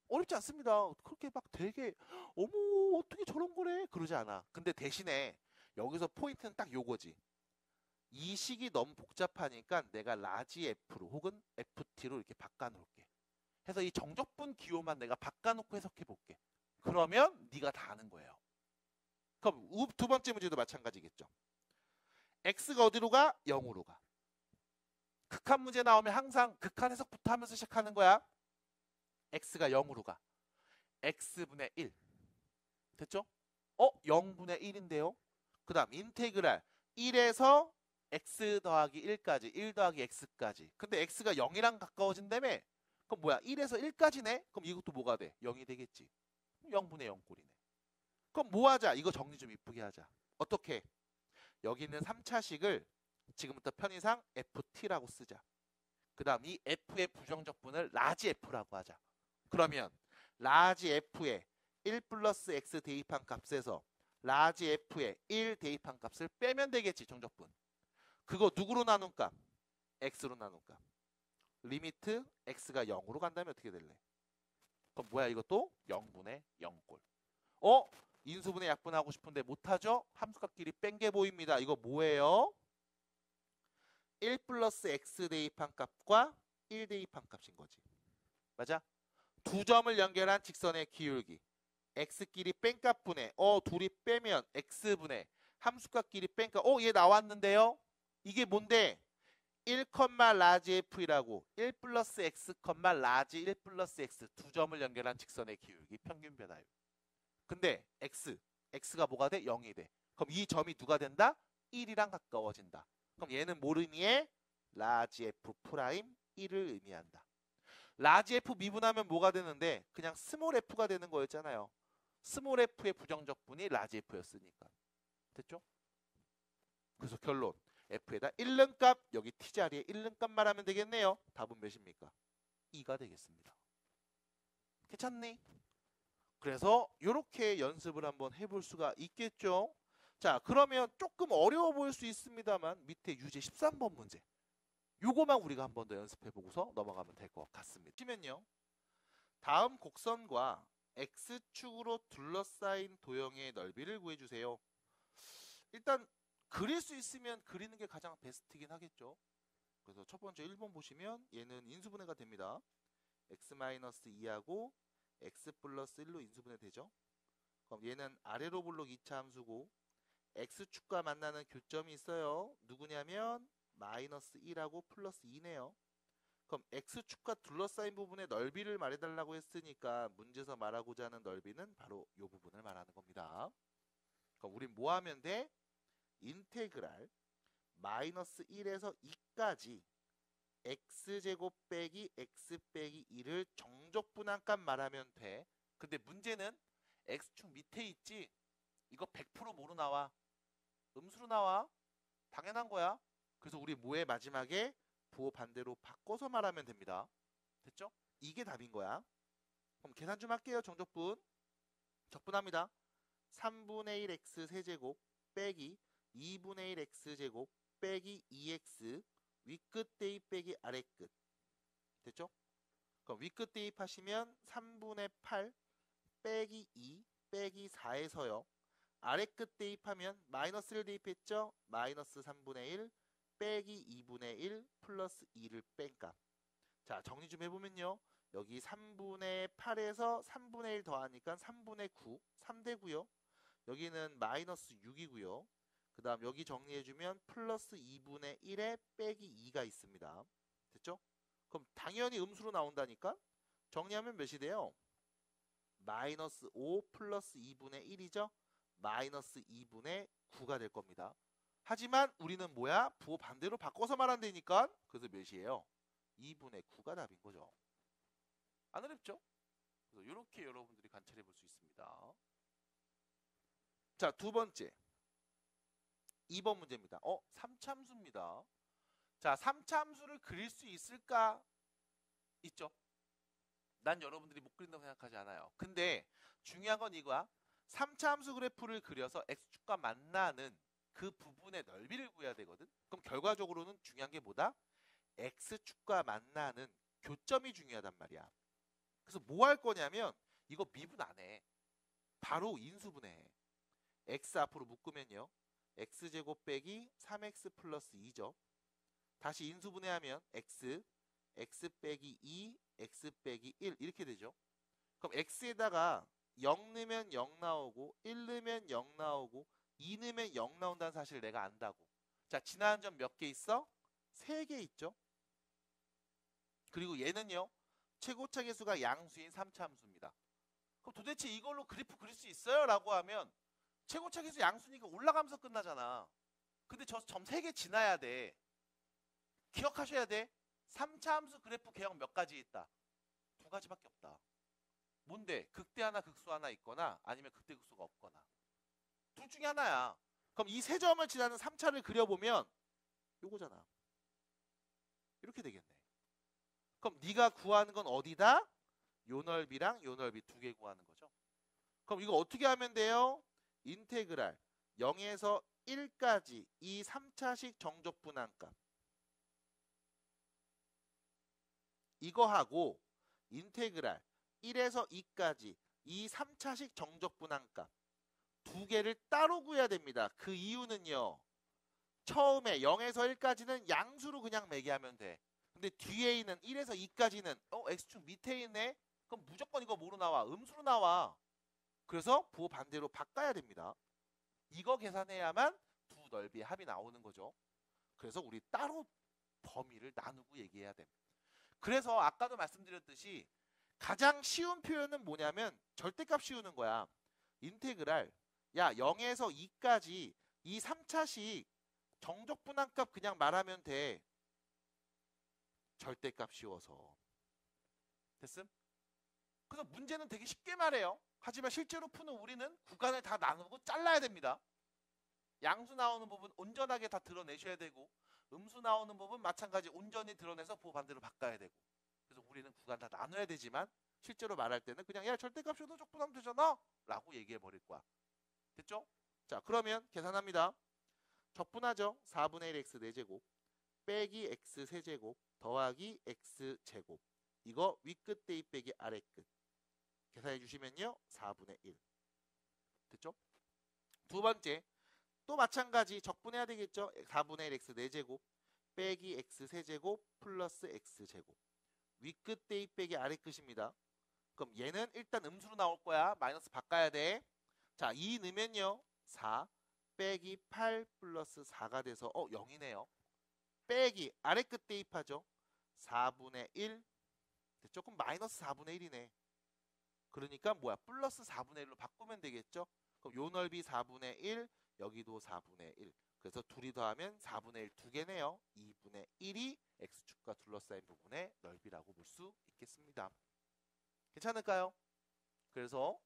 어렵지 않습니다. 그렇게 막 되게 어머 어떻게 저런 거래 그러지 않아. 근데 대신에 여기서 포인트는 딱 요거지. 이 식이 너무 복잡하니까 내가 라지 F로 혹은 FT로 이렇게 바꿔놓을게. 해서 이 정적분 기호만 내가 바꿔놓고 해석해 볼게. 그러면 네가 다 아는 거예요. 그럼 두 번째 문제도 마찬가지겠죠. X가 어디로 가? 0으로 가. 극한 문제 나오면 항상 극한 해석부터 하면서 시작하는 거야. X가 0으로 가. X분의 1. 됐죠? 0분의 1인데요. 그 다음 인테그랄 1에서 X 더하기 1까지 1 더하기 X까지. 근데 X가 0이랑 가까워진다며? 그럼 뭐야? 1에서 1까지네? 그럼 이것도 뭐가 돼? 0이 되겠지. 0분의 0 꼴이네. 그럼 뭐 하자? 이거 정리 좀 이쁘게 하자. 어떻게? 여기 있는 3차식을 지금부터 편의상 FT라고 쓰자. 그 다음 이 F의 부정적분을 라지 F라고 하자. 그러면 라지 F의 1 플러스 X 대입한 값에서 라지 F의 1 대입한 값을 빼면 되겠지. 정적분. 그거 누구로 나눈 값? X로 나눈 값. 리미트 X가 0으로 간다면 어떻게 될래? 그럼 뭐야 이것도? 0분의 0꼴. 인수분해 약분하고 싶은데 못하죠? 함수값끼리 뺀 게 보입니다. 이거 뭐예요? 1 플러스 X 대입한 값과 1 대입한 값인 거지. 맞아? 두 점을 연결한 직선의 기울기. X끼리 뺀 값분의 둘이 빼면 X분의 함수값끼리 뺀 값. 얘 나왔는데요? 이게 뭔데? 1, 라지 F이라고 1 플러스 X, 라지 1 플러스 X 두 점을 연결한 직선의 기울기 평균 변화율. 근데 X가 뭐가 돼? 0이 돼. 그럼 이 점이 누가 된다? 1이랑 가까워진다. 그럼 얘는 뭘 의미해? 라지 F 프라임 1을 의미한다. 라지 F 미분하면 뭐가 되는데? 그냥 스몰 F가 되는 거였잖아요. 스몰 F의 부정적분이 라지 F였으니까. 됐죠? 그래서 결론. F에다 1는값, 여기 T자리에 1는값만 하면 되겠네요. 답은 몇입니까? 2가 되겠습니다. 괜찮니? 그래서 이렇게 연습을 한번 해볼 수가 있겠죠. 자, 그러면 조금 어려워 보일 수 있습니다만 밑에 유제 13번 문제. 요거만 우리가 한 번 더 연습해보고서 넘어가면 될 것 같습니다. 보시면요. 다음 곡선과 X축으로 둘러싸인 도형의 넓이를 구해주세요. 일단 그릴 수 있으면 그리는 게 가장 베스트긴 하겠죠. 그래서 첫 번째 1번 보시면 얘는 인수분해가 됩니다. X-2하고 X 플러스 1로 인수분해 되죠. 그럼 얘는 아래로 볼록 2차 함수고 X축과 만나는 교점이 있어요. 누구냐면 마이너스 1하고 플러스 2네요. 그럼 X축과 둘러싸인 부분의 넓이를 말해달라고 했으니까 문제에서 말하고자 하는 넓이는 바로 이 부분을 말하는 겁니다. 그럼 우린 뭐 하면 돼? 인테그랄 마이너스 1에서 2까지 x제곱 빼기 x 빼기 2를 정적분한값 말하면 돼. 근데 문제는 x축 밑에 있지? 이거 100% 뭐로 나와? 음수로 나와. 당연한 거야. 그래서 우리 뭐에 마지막에 부호 반대로 바꿔서 말하면 됩니다. 됐죠? 이게 답인 거야. 그럼 계산 좀 할게요. 정적분. 적분합니다. 3분의 1 x 세제곱 빼기 2분의 1 x제곱 빼기 2x 윗끝 대입 빼기 아래끝. 됐죠? 그럼 윗끝 대입하시면 3분의 8 빼기 2 빼기 4에서요. 아래끝 대입하면 마이너스를 대입했죠? 마이너스 3분의 1 빼기 2분의 1 플러스 2를 뺀 값. 자, 정리 좀 해보면요. 여기 3분의 8에서 3분의 1 더하니까 3분의 9, 3되고요. 여기는 마이너스 6이고요. 그 다음 여기 정리해주면 플러스 2분의 1에 빼기 2가 있습니다. 됐죠? 그럼 당연히 음수로 나온다니까? 정리하면 몇이 돼요? 마이너스 5 플러스 2분의 1이죠? 마이너스 2분의 9가 될 겁니다. 하지만 우리는 뭐야? 부호 반대로 바꿔서 말한다니까? 그래서 몇이에요? 2분의 9가 답인 거죠. 안 어렵죠? 그래서 이렇게 여러분들이 관찰해 볼 수 있습니다. 자, 두 번째 2번 문제입니다. 3참수입니다. 자, 3차 함수를 그릴 수 있을까? 있죠. 난 여러분들이 못 그린다고 생각하지 않아요. 근데 중요한 건 이거야. 3차 함수 그래프를 그려서 x축과 만나는 그 부분의 넓이를 구해야 되거든. 그럼 결과적으로는 중요한 게 뭐다? x축과 만나는 교점이 중요하단 말이야. 그래서 뭐 할 거냐면 이거 미분 안 해. 바로 인수분해. x 앞으로 묶으면요. x제곱 빼기 3x 플러스 2죠. 다시 인수분해하면 x 빼기 2, x 빼기 1 이렇게 되죠. 그럼 x에다가 0 넣으면 0 나오고 1 넣으면 0 나오고 2 넣으면 0 나온다는 사실을 내가 안다고. 자, 지나간 점 몇 개 있어? 3개 있죠. 그리고 얘는요. 최고차 계수가 양수인 3차 함수입니다. 그럼 도대체 이걸로 그래프 그릴 수 있어요? 라고 하면 최고차 계수 양수니까 올라가면서 끝나잖아. 근데 저 점 3개 지나야 돼. 기억하셔야 돼. 3차 함수 그래프 개형 몇 가지 있다? 2가지밖에 없다. 뭔데? 극대 하나 극소 하나 있거나 아니면 극대 극소가 없거나. 둘 중에 하나야. 그럼 이 세 점을 지나는 3차를 그려보면 요거잖아. 이렇게 되겠네. 그럼 네가 구하는 건 어디다? 요 넓이랑 요 넓이 2개 구하는 거죠. 그럼 이거 어떻게 하면 돼요? 인테그랄 0에서 1까지 이 3차식 정적분한값 이거 하고 인테그랄 1에서 2까지 이 3차식 정적분한값 2개를 따로 구해야 됩니다. 그 이유는요. 처음에 0에서 1까지는 양수로 그냥 매기하면 돼. 근데 뒤에 있는 1에서 2까지는 x축 밑에 있네? 그럼 무조건 이거 뭐로 나와? 음수로 나와. 그래서 부호 반대로 바꿔야 됩니다. 이거 계산해야만 두 넓이의 합이 나오는 거죠. 그래서 우리 따로 범위를 나누고 얘기해야 됩니다. 그래서 아까도 말씀드렸듯이 가장 쉬운 표현은 뭐냐면 절대값 씌우는 거야. 인테그랄 야 0에서 2까지 이 3차식 정적분한값 그냥 말하면 돼. 절대값 씌워서. 됐음? 그래서 문제는 되게 쉽게 말해요. 하지만 실제로 푸는 우리는 구간을 다 나누고 잘라야 됩니다. 양수 나오는 부분 온전하게 다 드러내셔야 되고 음수 나오는 부분 마찬가지 온전히 드러내서 부호 반대로 바꿔야 되고. 그래서 우리는 구간 다 나눠야 되지만 실제로 말할 때는 그냥 야 절대값 씌워도 적분하면 되잖아 라고 얘기해 버릴 거야. 됐죠? 자, 그러면 계산합니다. 적분하죠. 4분의 1 x 4제곱 빼기 x 세제곱 더하기 x 제곱 이거 윗끝 대입 빼기 아래끝 계산해 주시면요 4분의 1 됐죠? 두 번째 또 마찬가지 적분해야 되겠죠. 4분의 1 x 4제곱 빼기 x 세제곱 플러스 x 제곱 윗끝 대입 빼기 아래끝입니다. 그럼 얘는 일단 음수로 나올 거야. 마이너스 바꿔야 돼. 자, 2 넣으면요 4 빼기 8 플러스 4가 돼서 0이네요. 빼기 아래끝 대입하죠. 4분의 1 됐죠? 그럼 마이너스 4분의 1이네. 그러니까 뭐야? 플러스 4분의 1로 바꾸면 되겠죠? 그럼 요 넓이 4분의 1 여기도 4분의 1 그래서 둘이 더하면 4분의 1 2개네요. 2분의 1이 x축과 둘러싸인 부분의 넓이라고 볼 수 있겠습니다. 괜찮을까요? 그래서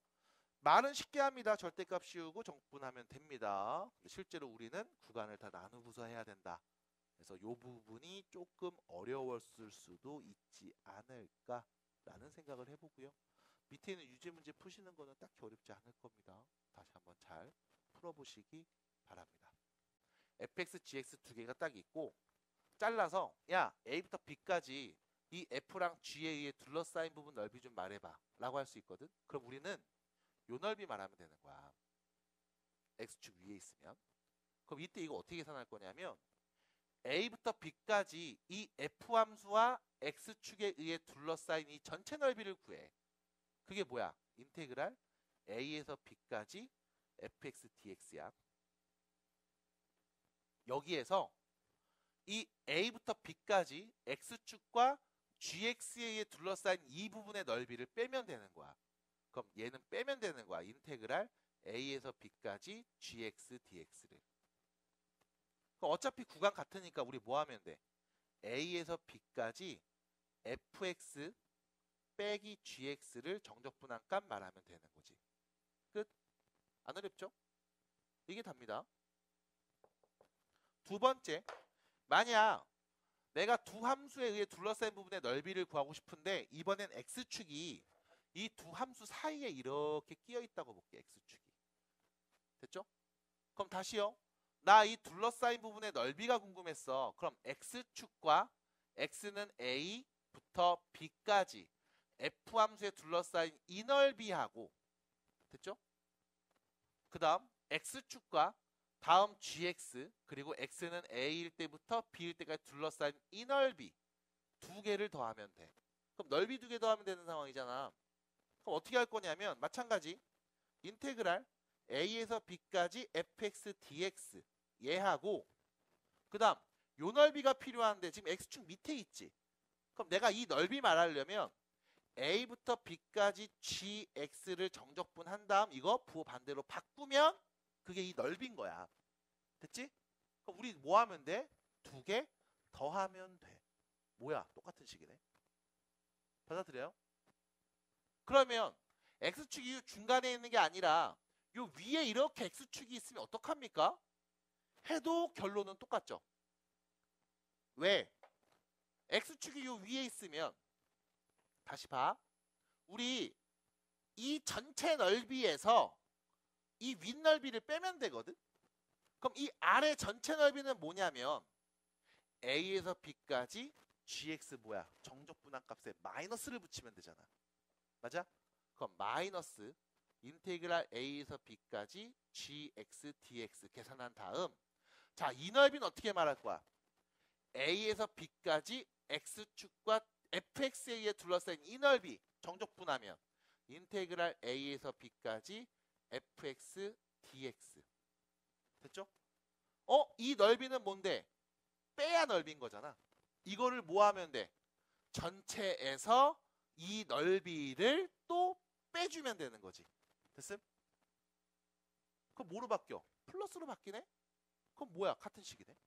말은 쉽게 합니다. 절대값 씌우고 적분하면 됩니다. 근데 실제로 우리는 구간을 다 나누고서 해야 된다. 그래서 이 부분이 조금 어려웠을 수도 있지 않을까라는 생각을 해보고요. 밑에 있는 유제 문제 푸시는 거는 딱히 어렵지 않을 겁니다. 다시 한번 잘 풀어보시기 바랍니다. fx, gx 두 개가 딱 있고 잘라서 야 a부터 b까지 이 f랑 g에 의해 둘러싸인 부분 넓이 좀 말해봐 라고 할 수 있거든. 그럼 우리는 요 넓이 말하면 되는 거야. x축 위에 있으면. 그럼 이때 이거 어떻게 계산할 거냐면 a부터 b까지 이 f함수와 x축에 의해 둘러싸인 이 전체 넓이를 구해. 그게 뭐야? 인테그랄 a에서 b까지 fx dx야. 여기에서 이 a부터 b까지 x축과 gx에 의해 둘러싸인 이 부분의 넓이를 빼면 되는 거야. 그럼 얘는 빼면 되는 거야. 인테그랄 a에서 b까지 gx dx를. 그럼 어차피 구간 같으니까 우리 뭐 하면 돼? a에서 b까지 fx 빼기 gx를 정적분한값 말하면 되는 거지. 끝. 안 어렵죠? 이게 답니다. 두 번째, 만약 내가 두 함수에 의해 둘러싸인 부분의 넓이를 구하고 싶은데 이번엔 x축이 이 두 함수 사이에 이렇게 끼어 있다고 볼게. x축이. 됐죠? 그럼 다시요. 나 이 둘러싸인 부분의 넓이가 궁금했어. 그럼 x축과 x는 a부터 b까지 f 함수에 둘러싸인 이 넓이하고, 됐죠? 그 다음 x축과 다음 gx 그리고 x는 a일 때부터 b일 때까지 둘러싸인 이 넓이 두 개를 더하면 돼. 그럼 넓이 두 개 더하면 되는 상황이잖아. 그럼 어떻게 할 거냐면 마찬가지 인테그랄 a에서 b까지 fx dx 얘하고, 그 다음 요 넓이가 필요한데 지금 x축 밑에 있지. 그럼 내가 이 넓이 말하려면 a부터 b까지 gx를 정적분한 다음 이거 부호 반대로 바꾸면 그게 이 넓이인 거야. 됐지? 그럼 우리 뭐 하면 돼? 두 개 더하면 돼. 뭐야? 똑같은 식이네. 받아들여요? 그러면 x축이 중간에 있는 게 아니라 요 위에 이렇게 x축이 있으면 어떡합니까? 해도 결론은 똑같죠. 왜? x축이 요 위에 있으면 다시 봐. 우리 이 전체 넓이에서 이 윗넓이를 빼면 되거든. 그럼 이 아래 전체 넓이는 뭐냐면 a에서 b까지 gx 뭐야? 정적분한 값에 마이너스를 붙이면 되잖아. 맞아? 그럼 마이너스 인테그랄 a에서 b까지 gx dx 계산한 다음, 자, 이 넓이는 어떻게 말할 거야? a에서 b까지 x축과 fx에 의해 둘러싸인 이 넓이 정적분하면 인테그랄 a에서 b까지 fx dx. 됐죠? 이 넓이는 뭔데? 빼야 넓이인 거잖아. 이거를 뭐 하면 돼? 전체에서 이 넓이를 또 빼주면 되는 거지. 됐음? 그럼 뭐로 바뀌어? 플러스로 바뀌네? 그럼 뭐야? 같은 식이네.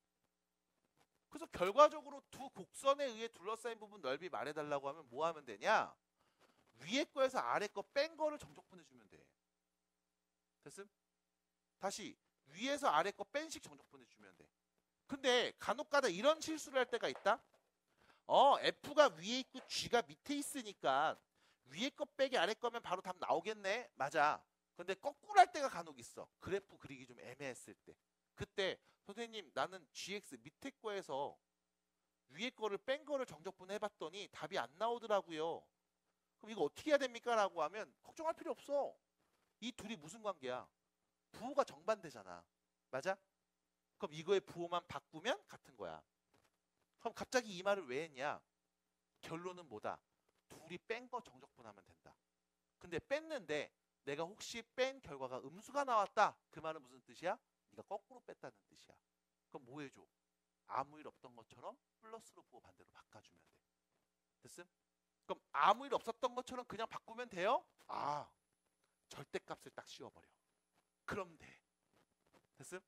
그래서 결과적으로 두 곡선에 의해 둘러싸인 부분 넓이 말해달라고 하면 뭐 하면 되냐? 위에 거에서 아래 거 뺀 거를 정적분해주면 돼. 됐음? 다시 위에서 아래 거 뺀 식 정적분해주면 돼. 근데 간혹가다 이런 실수를 할 때가 있다. F가 위에 있고 G가 밑에 있으니까 위에 거 빼기 아래 거면 바로 답 나오겠네. 맞아. 근데 거꾸로 할 때가 간혹 있어. 그래프 그리기 좀 애매했을 때. 그때 선생님 나는 GX 밑에 거에서 위에 거를 뺀 거를 정적분 해봤더니 답이 안 나오더라고요. 그럼 이거 어떻게 해야 됩니까? 라고 하면 걱정할 필요 없어. 이 둘이 무슨 관계야? 부호가 정반대잖아. 맞아? 그럼 이거의 부호만 바꾸면 같은 거야. 그럼 갑자기 이 말을 왜 했냐? 결론은 뭐다? 둘이 뺀 거 정적분하면 된다. 근데 뺐는데 내가 혹시 뺀 결과가 음수가 나왔다. 그 말은 무슨 뜻이야? 네가 거꾸로 뺐다는 뜻이야. 그럼 뭐 해줘? 아무 일 없던 것처럼 플러스로 부호 반대로 바꿔주면 돼. 됐음? 그럼 아무 일 없었던 것처럼 그냥 바꾸면 돼요? 아, 절대값을 딱 씌워버려. 그럼 돼. 됐음?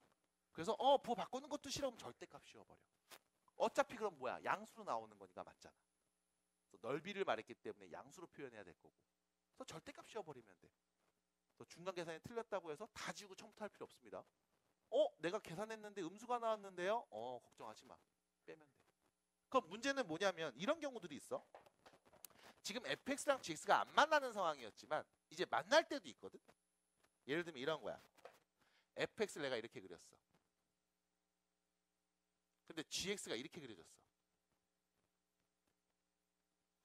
그래서 부호 바꾸는 것도 싫으면 절대값 씌워버려. 어차피 그럼 뭐야? 양수로 나오는 거니까 맞잖아. 그래서 넓이를 말했기 때문에 양수로 표현해야 될 거고. 그래서 절대값 씌워버리면 돼. 중간 계산이 틀렸다고 해서 다 지우고 처음부터 할 필요 없습니다. 내가 계산했는데 음수가 나왔는데요? 걱정하지 마. 빼면 돼. 그럼 문제는 뭐냐면 이런 경우들이 있어. 지금 fx랑 gx가 안 만나는 상황이었지만 이제 만날 때도 있거든. 예를 들면 이런 거야. fx를 내가 이렇게 그렸어. 근데 gx가 이렇게 그려졌어.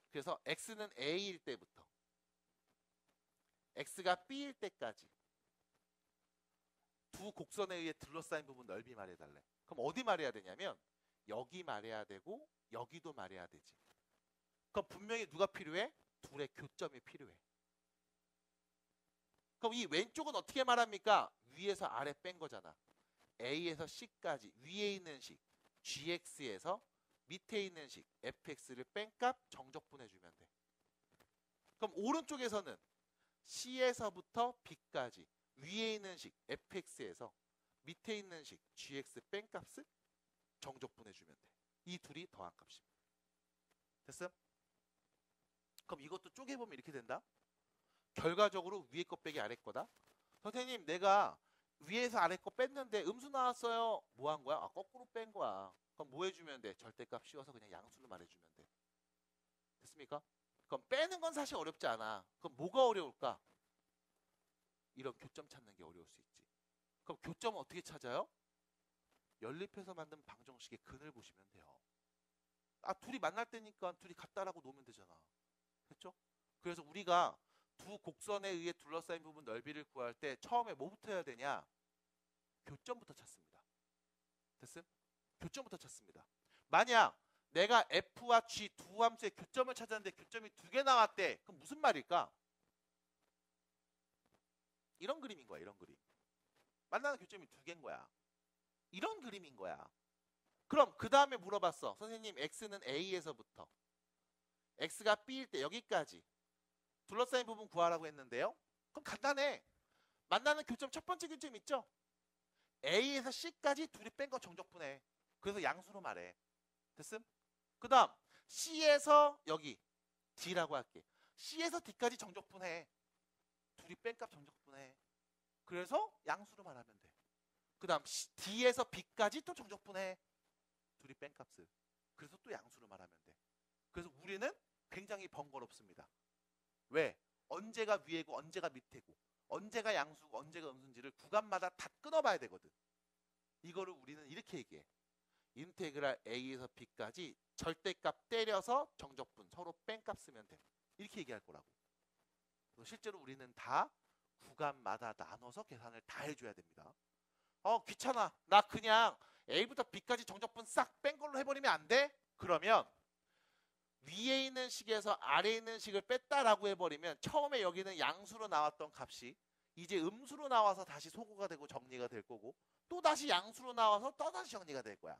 그래서 x는 a일 때부터 x가 b일 때까지 두 곡선에 의해 둘러싸인 부분 넓이 말해달래. 그럼 어디 말해야 되냐면 여기 말해야 되고 여기도 말해야 되지. 그럼 분명히 누가 필요해? 둘의 교점이 필요해. 그럼 이 왼쪽은 어떻게 말합니까? 위에서 아래 뺀 거잖아. A에서 C까지 위에 있는 식 GX에서 밑에 있는 식 fx를 뺀 값 정적분해주면 돼. 그럼 오른쪽에서는 C에서부터 B까지 위에 있는 식 fx에서 밑에 있는 식 gx 뺀 값을 정적분해주면 돼. 이 둘이 더한 값입니다. 됐어? 그럼 이것도 쪼개보면 이렇게 된다. 결과적으로 위에 거 빼기 아래 거다. 선생님 내가 위에서 아래 거 뺐는데 음수 나왔어요. 뭐 한 거야? 거꾸로 뺀 거야. 그럼 뭐 해주면 돼? 절대값 씌워서 그냥 양수로 말해주면 돼. 됐습니까? 그럼 빼는 건 사실 어렵지 않아. 그럼 뭐가 어려울까? 이런 교점 찾는 게 어려울 수 있지. 그럼 교점은 어떻게 찾아요? 연립해서 만든 방정식의 근을 보시면 돼요. 아, 둘이 만날 때니까 둘이 같다라고 놓으면 되잖아. 됐죠? 그래서 우리가 두 곡선에 의해 둘러싸인 부분 넓이를 구할 때 처음에 뭐부터 해야 되냐? 교점부터 찾습니다. 됐음? 교점부터 찾습니다. 만약 내가 F와 G 두 함수의 교점을 찾았는데 교점이 두 개 나왔대. 그럼 무슨 말일까? 이런 그림인 거야. 이런 그림. 만나는 교점이 두 개인 거야. 이런 그림인 거야. 그럼 그 다음에 물어봤어. 선생님 X는 A에서부터 X가 B일 때 여기까지 둘러싸인 부분 구하라고 했는데요. 그럼 간단해. 만나는 교점 첫 번째 교점 있죠? A에서 C까지 둘이 뺀 거 정적분해. 그래서 양수로 말해. 됐음? 그 다음 C에서 여기 D라고 할게. C에서 D까지 정적분해. 둘이 뺀 값 정적분해. 그래서 양수로 말하면 돼. 그 다음 D에서 B까지 또 정적분해. 둘이 뺀 값을. 그래서 또 양수로 말하면 돼. 그래서 우리는 굉장히 번거롭습니다. 왜? 언제가 위에고 언제가 밑에고 언제가 양수고 언제가 음수인지를 구간마다 다 끊어봐야 되거든. 이거를 우리는 이렇게 얘기해. 인테그랄 A에서 B까지 절대값 때려서 정적분 서로 뺀값 쓰면 돼. 이렇게 얘기할 거라고. 그래서 실제로 우리는 다 구간마다 나눠서 계산을 다 해줘야 됩니다. 귀찮아. 나 그냥 A부터 B까지 정적분 싹 뺀 걸로 해버리면 안 돼? 그러면 위에 있는 식에서 아래에 있는 식을 뺐다라고 해버리면 처음에 여기는 양수로 나왔던 값이 이제 음수로 나와서 다시 소거가 되고 정리가 될 거고 또 다시 양수로 나와서 또다시 정리가 될 거야.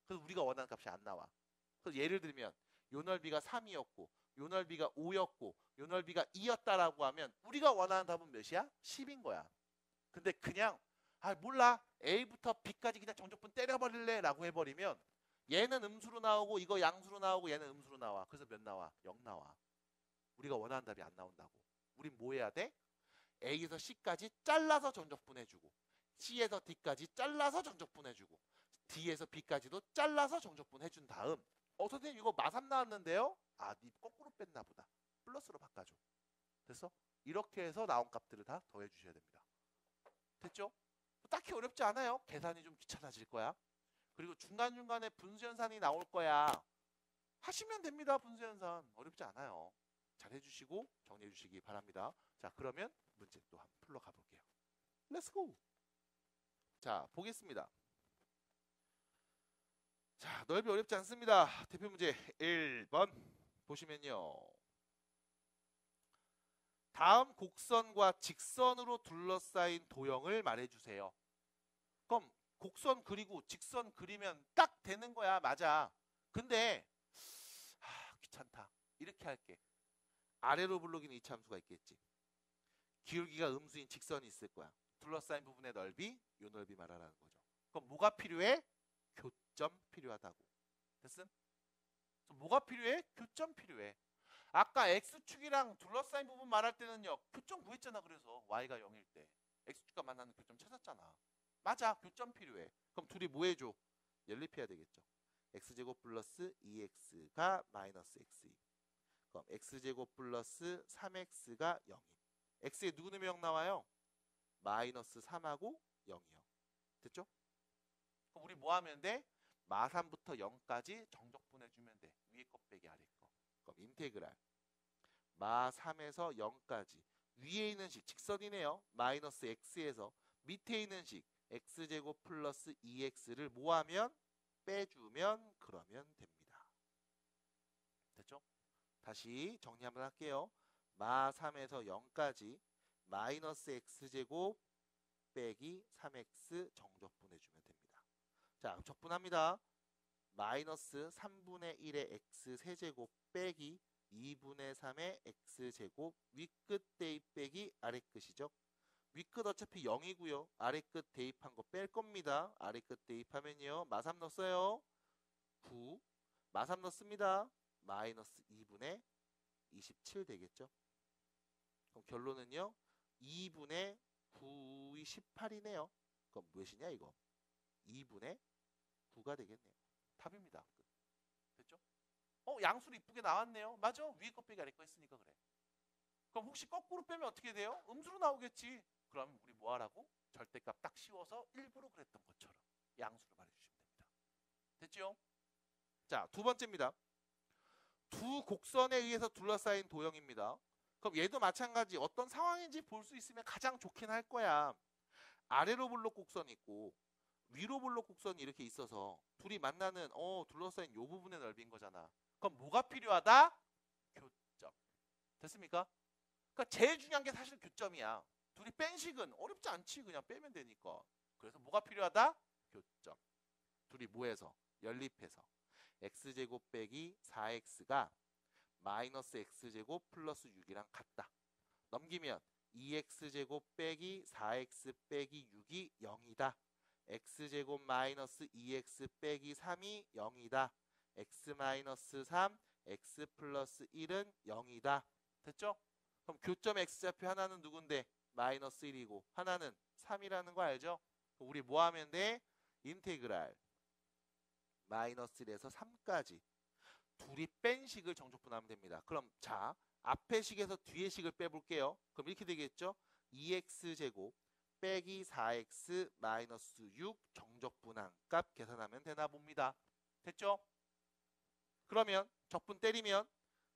그래서 우리가 원하는 값이 안 나와. 그래서 예를 들면 요 넓이가 3이었고 요 넓이가 5였고 요 넓이가 2였다라고 하면 우리가 원하는 답은 몇이야? 10인 거야. 근데 그냥 몰라. A부터 B까지 그냥 정적분 때려버릴래 라고 해버리면 얘는 음수로 나오고 이거 양수로 나오고 얘는 음수로 나와. 그래서 몇 나와? 0 나와. 우리가 원하는 답이 안 나온다고. 우린 뭐 해야 돼? A에서 C까지 잘라서 정적분해주고 C에서 D까지 잘라서 정적분해주고 D에서 B까지도 잘라서 정적분해준 다음 선생님 이거 마3 나왔는데요? 니 거꾸로 뺐나 보다. 플러스로 바꿔줘. 됐어? 이렇게 해서 나온 값들을 다 더해주셔야 됩니다. 됐죠? 딱히 어렵지 않아요. 계산이 좀 귀찮아질 거야. 그리고 중간중간에 분수연산이 나올 거야. 하시면 됩니다. 분수연산. 어렵지 않아요. 잘 해주시고 정리해 주시기 바랍니다. 자, 그러면 문제 또 한번 풀러 가볼게요. 렛츠고! 자, 보겠습니다. 자, 넓이 어렵지 않습니다. 대표 문제 1번 보시면요. 다음 곡선과 직선으로 둘러싸인 도형을 말해주세요. 그럼 곡선 그리고 직선 그리면 딱 되는 거야. 맞아. 근데 귀찮다. 이렇게 할게. 아래로 블록인 이차함수가 있겠지. 기울기가 음수인 직선이 있을 거야. 둘러싸인 부분의 넓이, 요 넓이 말하라는 거죠. 그럼 뭐가 필요해? 교점 필요하다고. 됐음? 뭐가 필요해? 교점 필요해. 아까 X축이랑 둘러싸인 부분 말할 때는요. 교점 구했잖아. 그래서 Y가 0일 때. X축과 만나는 교점 찾았잖아. 맞아. 교점 필요해. 그럼 둘이 뭐 해줘? 연립해야 되겠죠. X제곱 플러스 2X가 마이너스 X2. 그럼 X제곱 플러스 3X가 0이. X에 누구 넣으면 0 나와요? 마이너스 3하고 0이요. 됐죠? 그럼 우리 뭐 하면 돼? 마3부터 0까지 정적분해주면 돼. 위에 거 빼기 아래 거. 그럼 인테그랄 마3에서 0까지 위에 있는 식 직선이네요. 마이너스 X에서 밑에 있는 식 X제곱 플러스 2X를 뭐하면? 빼주면 그러면 됩니다. 됐죠? 다시 정리 한번 할게요. 마3에서 0까지 마이너스 X제곱 빼기 3X 정적분해주면 됩니다. 자, 적분합니다. 마이너스 3분의 1의 X 세제곱 빼기 2분의 3의 X제곱 윗끝 대입 빼기 아래끝이죠. 윗끝 어차피 0이고요. 아래끝 대입한 거 뺄 겁니다. 아래끝 대입하면요. 마3 넣었어요. 9. 마3 넣습니다. 마이너스 2분의 27 되겠죠. 그럼 결론은요. 2분의 9이 18이네요. 그럼 무엇이냐 이거? 2분의 9가 되겠네요.
답입니다. 됐죠? 양수로 이쁘게 나왔네요. 맞아. 위에 거 빼기 아래 거 했으니까 그래. 그럼 혹시 거꾸로 빼면 어떻게 돼요? 음수로 나오겠지. 그럼 우리 뭐 하라고? 절대값 딱 씌워서 일부러 그랬던 것처럼 양수로 말해주시면 됩니다. 됐죠?
자, 두 번째입니다. 두 곡선에 의해서 둘러싸인 도형입니다. 그럼 얘도 마찬가지 어떤 상황인지 볼 수 있으면 가장 좋긴 할 거야. 아래로 블록 곡선이 있고 위로 블록 곡선이 이렇게 있어서 둘이 만나는 둘러싸인 요 부분의 넓이인 거잖아. 그럼 뭐가 필요하다? 교점. 됐습니까? 그러니까 제일 중요한 게 사실 교점이야. 둘이 뺀 식은 어렵지 않지. 그냥 빼면 되니까. 그래서 뭐가 필요하다? 교점. 둘이 뭐해서? 연립해서 x제곱 빼기 4x가 마이너스 x제곱 플러스 6이랑 같다. 넘기면 2x제곱 빼기 4x 빼기 6이 0이다. x제곱 마이너스 2x 빼기 3이 0이다. x 마이너스 3, x 플러스 1은 0이다. 됐죠? 그럼 교점 x좌표 하나는 누군데? 마이너스 1이고 하나는 3이라는 거 알죠? 우리 뭐 하면 돼? 인테그랄 마이너스 1에서 3까지 둘이 뺀 식을 정적분하면 됩니다. 그럼 자, 앞의 식에서 뒤의 식을 빼볼게요. 그럼 이렇게 되겠죠? 2x제곱 빼기 4x 마이너스 6 정적분한 값 계산하면 되나 봅니다. 됐죠? 그러면 적분 때리면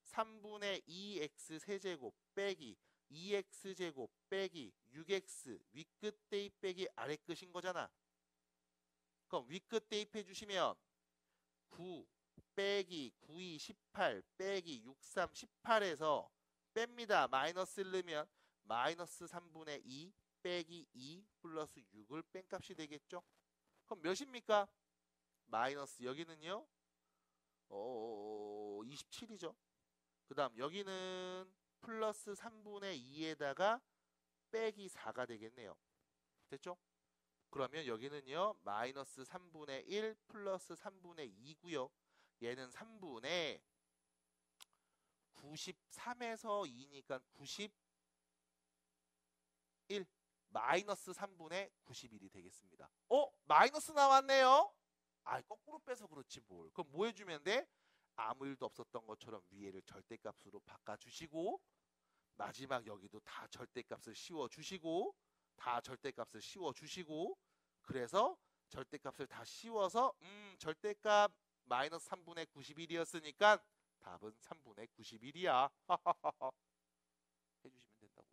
3분의 2x 세제곱 빼기 2x제곱 빼기 6x 윗끝 대입 빼기 아래끝인 거잖아. 그럼 윗끝 대입해 주시면 9 빼기 92 18 빼기 63 18에서 뺍니다. 마이너스 1 넣으면 마이너스 3분의 2 빼기 2 플러스 6을 뺀 값이 되겠죠? 그럼 몇입니까? 마이너스 여기는요 27이죠. 그 다음 여기는 플러스 3분의 2에다가 빼기 4가 되겠네요. 됐죠? 그러면 여기는요 마이너스 3분의 1 플러스 3분의 2고요. 얘는 3분의 93에서 2니까 91 마이너스 3분의 91이 되겠습니다. 마이너스 나왔네요. 거꾸로 빼서 그렇지 뭘. 그럼 뭐 해주면 돼? 아무 일도 없었던 것처럼 위에를 절대값으로 바꿔주시고 마지막 여기도 다 절대값을 씌워주시고 다 절대값을 씌워주시고 그래서 절대값을 다 씌워서 절대값 마이너스 3분의 91이었으니까 답은 3분의 91이야. 해주시면 된다고.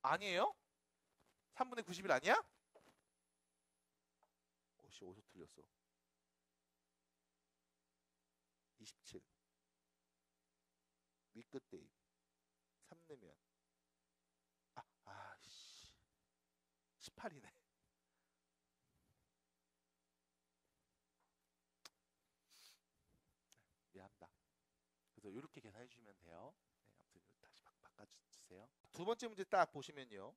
아니에요? 3분의 91 아니야? 어디서 틀렸어? 27 윗끝 대입 3 넣으면 18이네. 미안합니다. 그래서 이렇게 계산해 주시면 돼요. 네, 아무튼 다시 바꿔주세요. 두 번째 문제 딱 보시면요.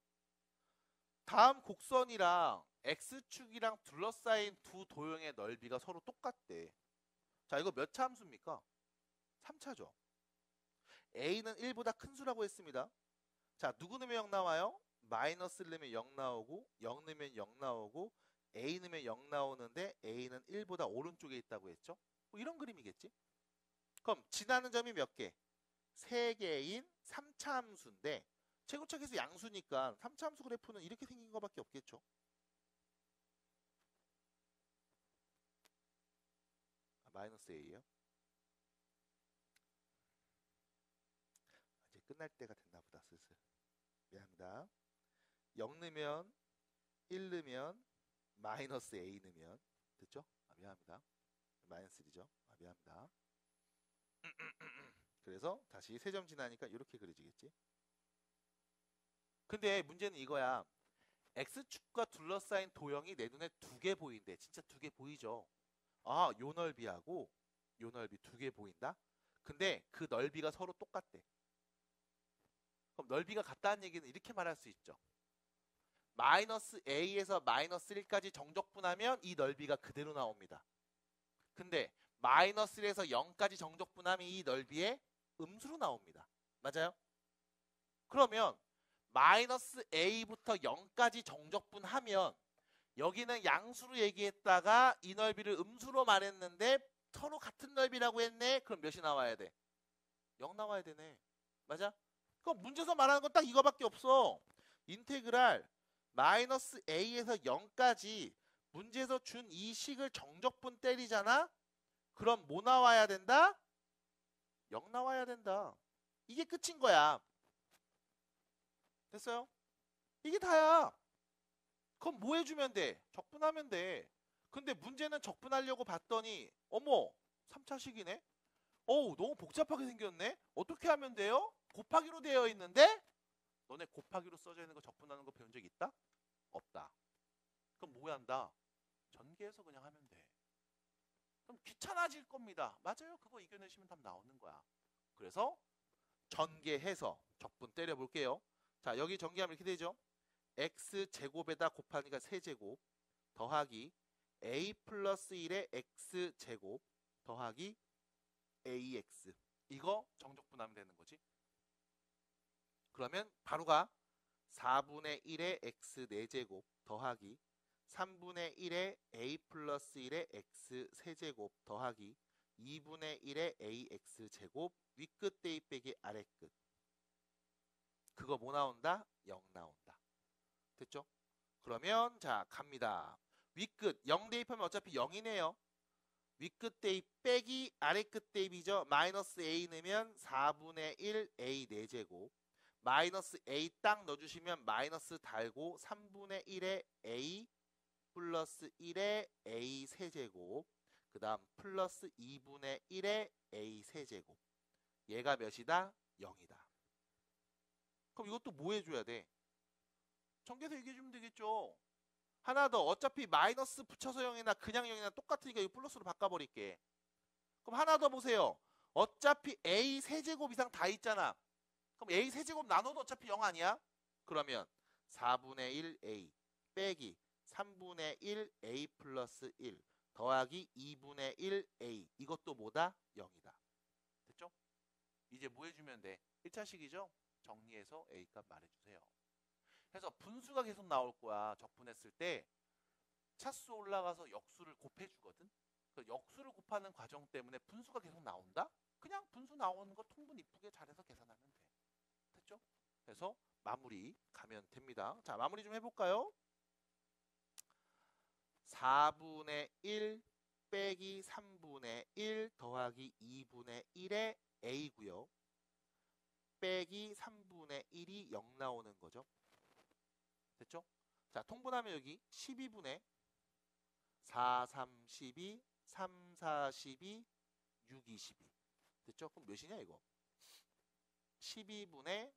다음 곡선이랑 x축이랑 둘러싸인 두 도형의 넓이가 서로 똑같대. 자, 이거 몇 차 함수입니까? 3차죠. a는 1보다 큰 수라고 했습니다. 자, 누구 넣으면 0 나와요? 마이너스 1 넣으면 0 나오고 0 넣으면 0 나오고 a 넣으면 0 나오는데 a는 1보다 오른쪽에 있다고 했죠? 뭐 이런 그림이겠지? 그럼 지나는 점이 몇 개? 3개인 3차 함수인데 최고차계수 양수니까 3차 함수 그래프는 이렇게 생긴 거밖에 없겠죠? 마이너스 a예요? 이제 끝날 때가 됐나 보다 슬슬. 미안합니다. 0 넣으면 1 넣으면 마이너스 a 넣으면 됐죠? 미안합니다. 마이너스 1이죠? 미안합니다. 그래서 다시 3점 지나니까 이렇게 그려지겠지? 근데 문제는 이거야. x축과 둘러싸인 도형이 내 눈에 2개 보이는데 진짜 2개 보이죠? 요 넓이하고 요 넓이 2개 보인다? 근데 그 넓이가 서로 똑같대. 그럼 넓이가 같다는 얘기는 이렇게 말할 수 있죠. 마이너스 a에서 마이너스 1까지 정적분하면 이 넓이가 그대로 나옵니다. 근데 마이너스 1에서 0까지 정적분하면 이 넓이의 음수로 나옵니다. 맞아요? 그러면 마이너스 a부터 0까지 정적분하면 여기는 양수로 얘기했다가 이 넓이를 음수로 말했는데 서로 같은 넓이라고 했네. 그럼 몇이 나와야 돼? 0 나와야 되네. 맞아? 그럼 문제에서 말하는 건 딱 이거밖에 없어. 인테그랄 마이너스 a에서 0까지 문제에서 준 이 식을 정적분 때리잖아? 그럼 뭐 나와야 된다? 0 나와야 된다. 이게 끝인 거야. 됐어요? 이게 다야. 그럼 뭐 해주면 돼? 적분하면 돼. 근데 문제는 적분하려고 봤더니 어머 3차식이네? 어우 너무 복잡하게 생겼네? 어떻게 하면 돼요? 곱하기로 되어 있는데? 너네 곱하기로 써져 있는 거 적분하는 거 배운 적 있다? 없다. 그럼 뭐 한다? 전개해서 그냥 하면 돼. 그럼 귀찮아질 겁니다. 맞아요. 그거 이겨내시면 답 나오는 거야. 그래서 전개해서 적분 때려볼게요. 자 여기 전개하면 이렇게 되죠. x제곱에다 곱하니까 세제곱 더하기 a 플러스 1의 x제곱 더하기 ax. 이거 정적분하면 되는 거지. 그러면 바로 가. 4분의 1의 x 4제곱 더하기 3분의 1의 a 플러스 1의 x 세제곱 더하기 2분의 1의 ax 제곱 윗끝 대입 빼기 아래끝. 그거 뭐 나온다? 0 나온다. 됐죠? 그러면 자 갑니다. 윗끝 0 대입하면 어차피 0이네요. 윗끝 대입 빼기 아래끝 대입이죠. 마이너스 a 넣으면 4분의 1 a 4제곱 마이너스 a 딱 넣어주시면 마이너스 달고 3분의 1의 a 플러스 1의 a 세제곱 그 다음 플러스 2분의 1의 a 세제곱. 얘가 몇이다? 0이다. 그럼 이것도 뭐 해줘야 돼? 전개해서 얘기해주면 되겠죠. 하나 더. 어차피 마이너스 붙여서 0이나 그냥 0이나 똑같으니까 이거 플러스로 바꿔버릴게. 그럼 하나 더 보세요. 어차피 a 세제곱 이상 다 있잖아. 그럼 a 세제곱 나눠도 어차피 0 아니야? 그러면 4분의 1 a 빼기 3분의 1 a 플러스 1 더하기 2분의 1 a. 이것도 뭐다? 0이다. 됐죠? 이제 뭐 해주면 돼? 1차식이죠? 정리해서 a 값 말해주세요. 그래서 분수가 계속 나올 거야. 적분했을 때 차수 올라가서 역수를 곱해주거든. 그 역수를 곱하는 과정 때문에 분수가 계속 나온다? 그냥 분수 나오는 거 통분 이쁘게 잘해서 계산하면 돼. 됐죠? 그래서 마무리 가면 됩니다. 자, 마무리 좀 해볼까요? 4분의 1 빼기 3분의 1 더하기 2분의 1의 a고요. 빼기 3분의 1이 0 나오는 거죠. 됐죠? 자, 통분하면 여기 12분의 4, 3, 12, 3, 4, 12, 6, 22. 됐죠? 그럼 몇이냐 이거? 12분의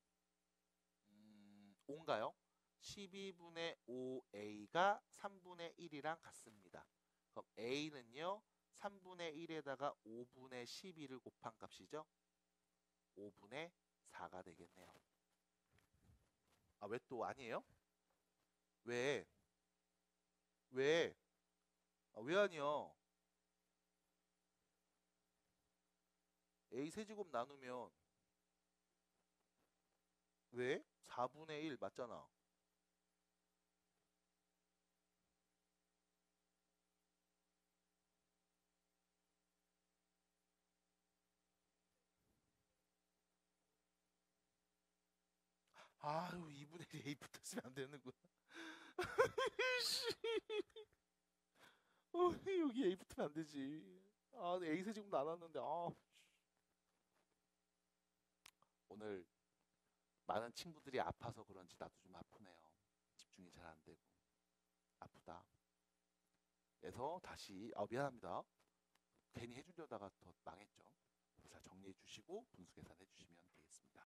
5인가요? 12분의 5a가 3분의 1이랑 같습니다. 그럼 a는요 3분의 1에다가 5분의 12를 곱한 값이죠. 5분의 4가 되겠네요. 아, 왜 또 아니에요? 왜? 왜? 아, 왜 아니요? a 세제곱 나누면 왜? 4분의 1 맞잖아. 아유 2분의 1이 a 붙었으면 안 되는구나. 여기 a 붙으면 안 되지. 아 a 세제곱 나눴는데 오늘 많은 친구들이 아파서 그런지 나도 좀 아프네요. 집중이 잘 안 되고 아프다. 그래서 다시 미안합니다. 괜히 해주려다가 더 망했죠. 자, 정리해 주시고 분수 계산해 주시면 되겠습니다.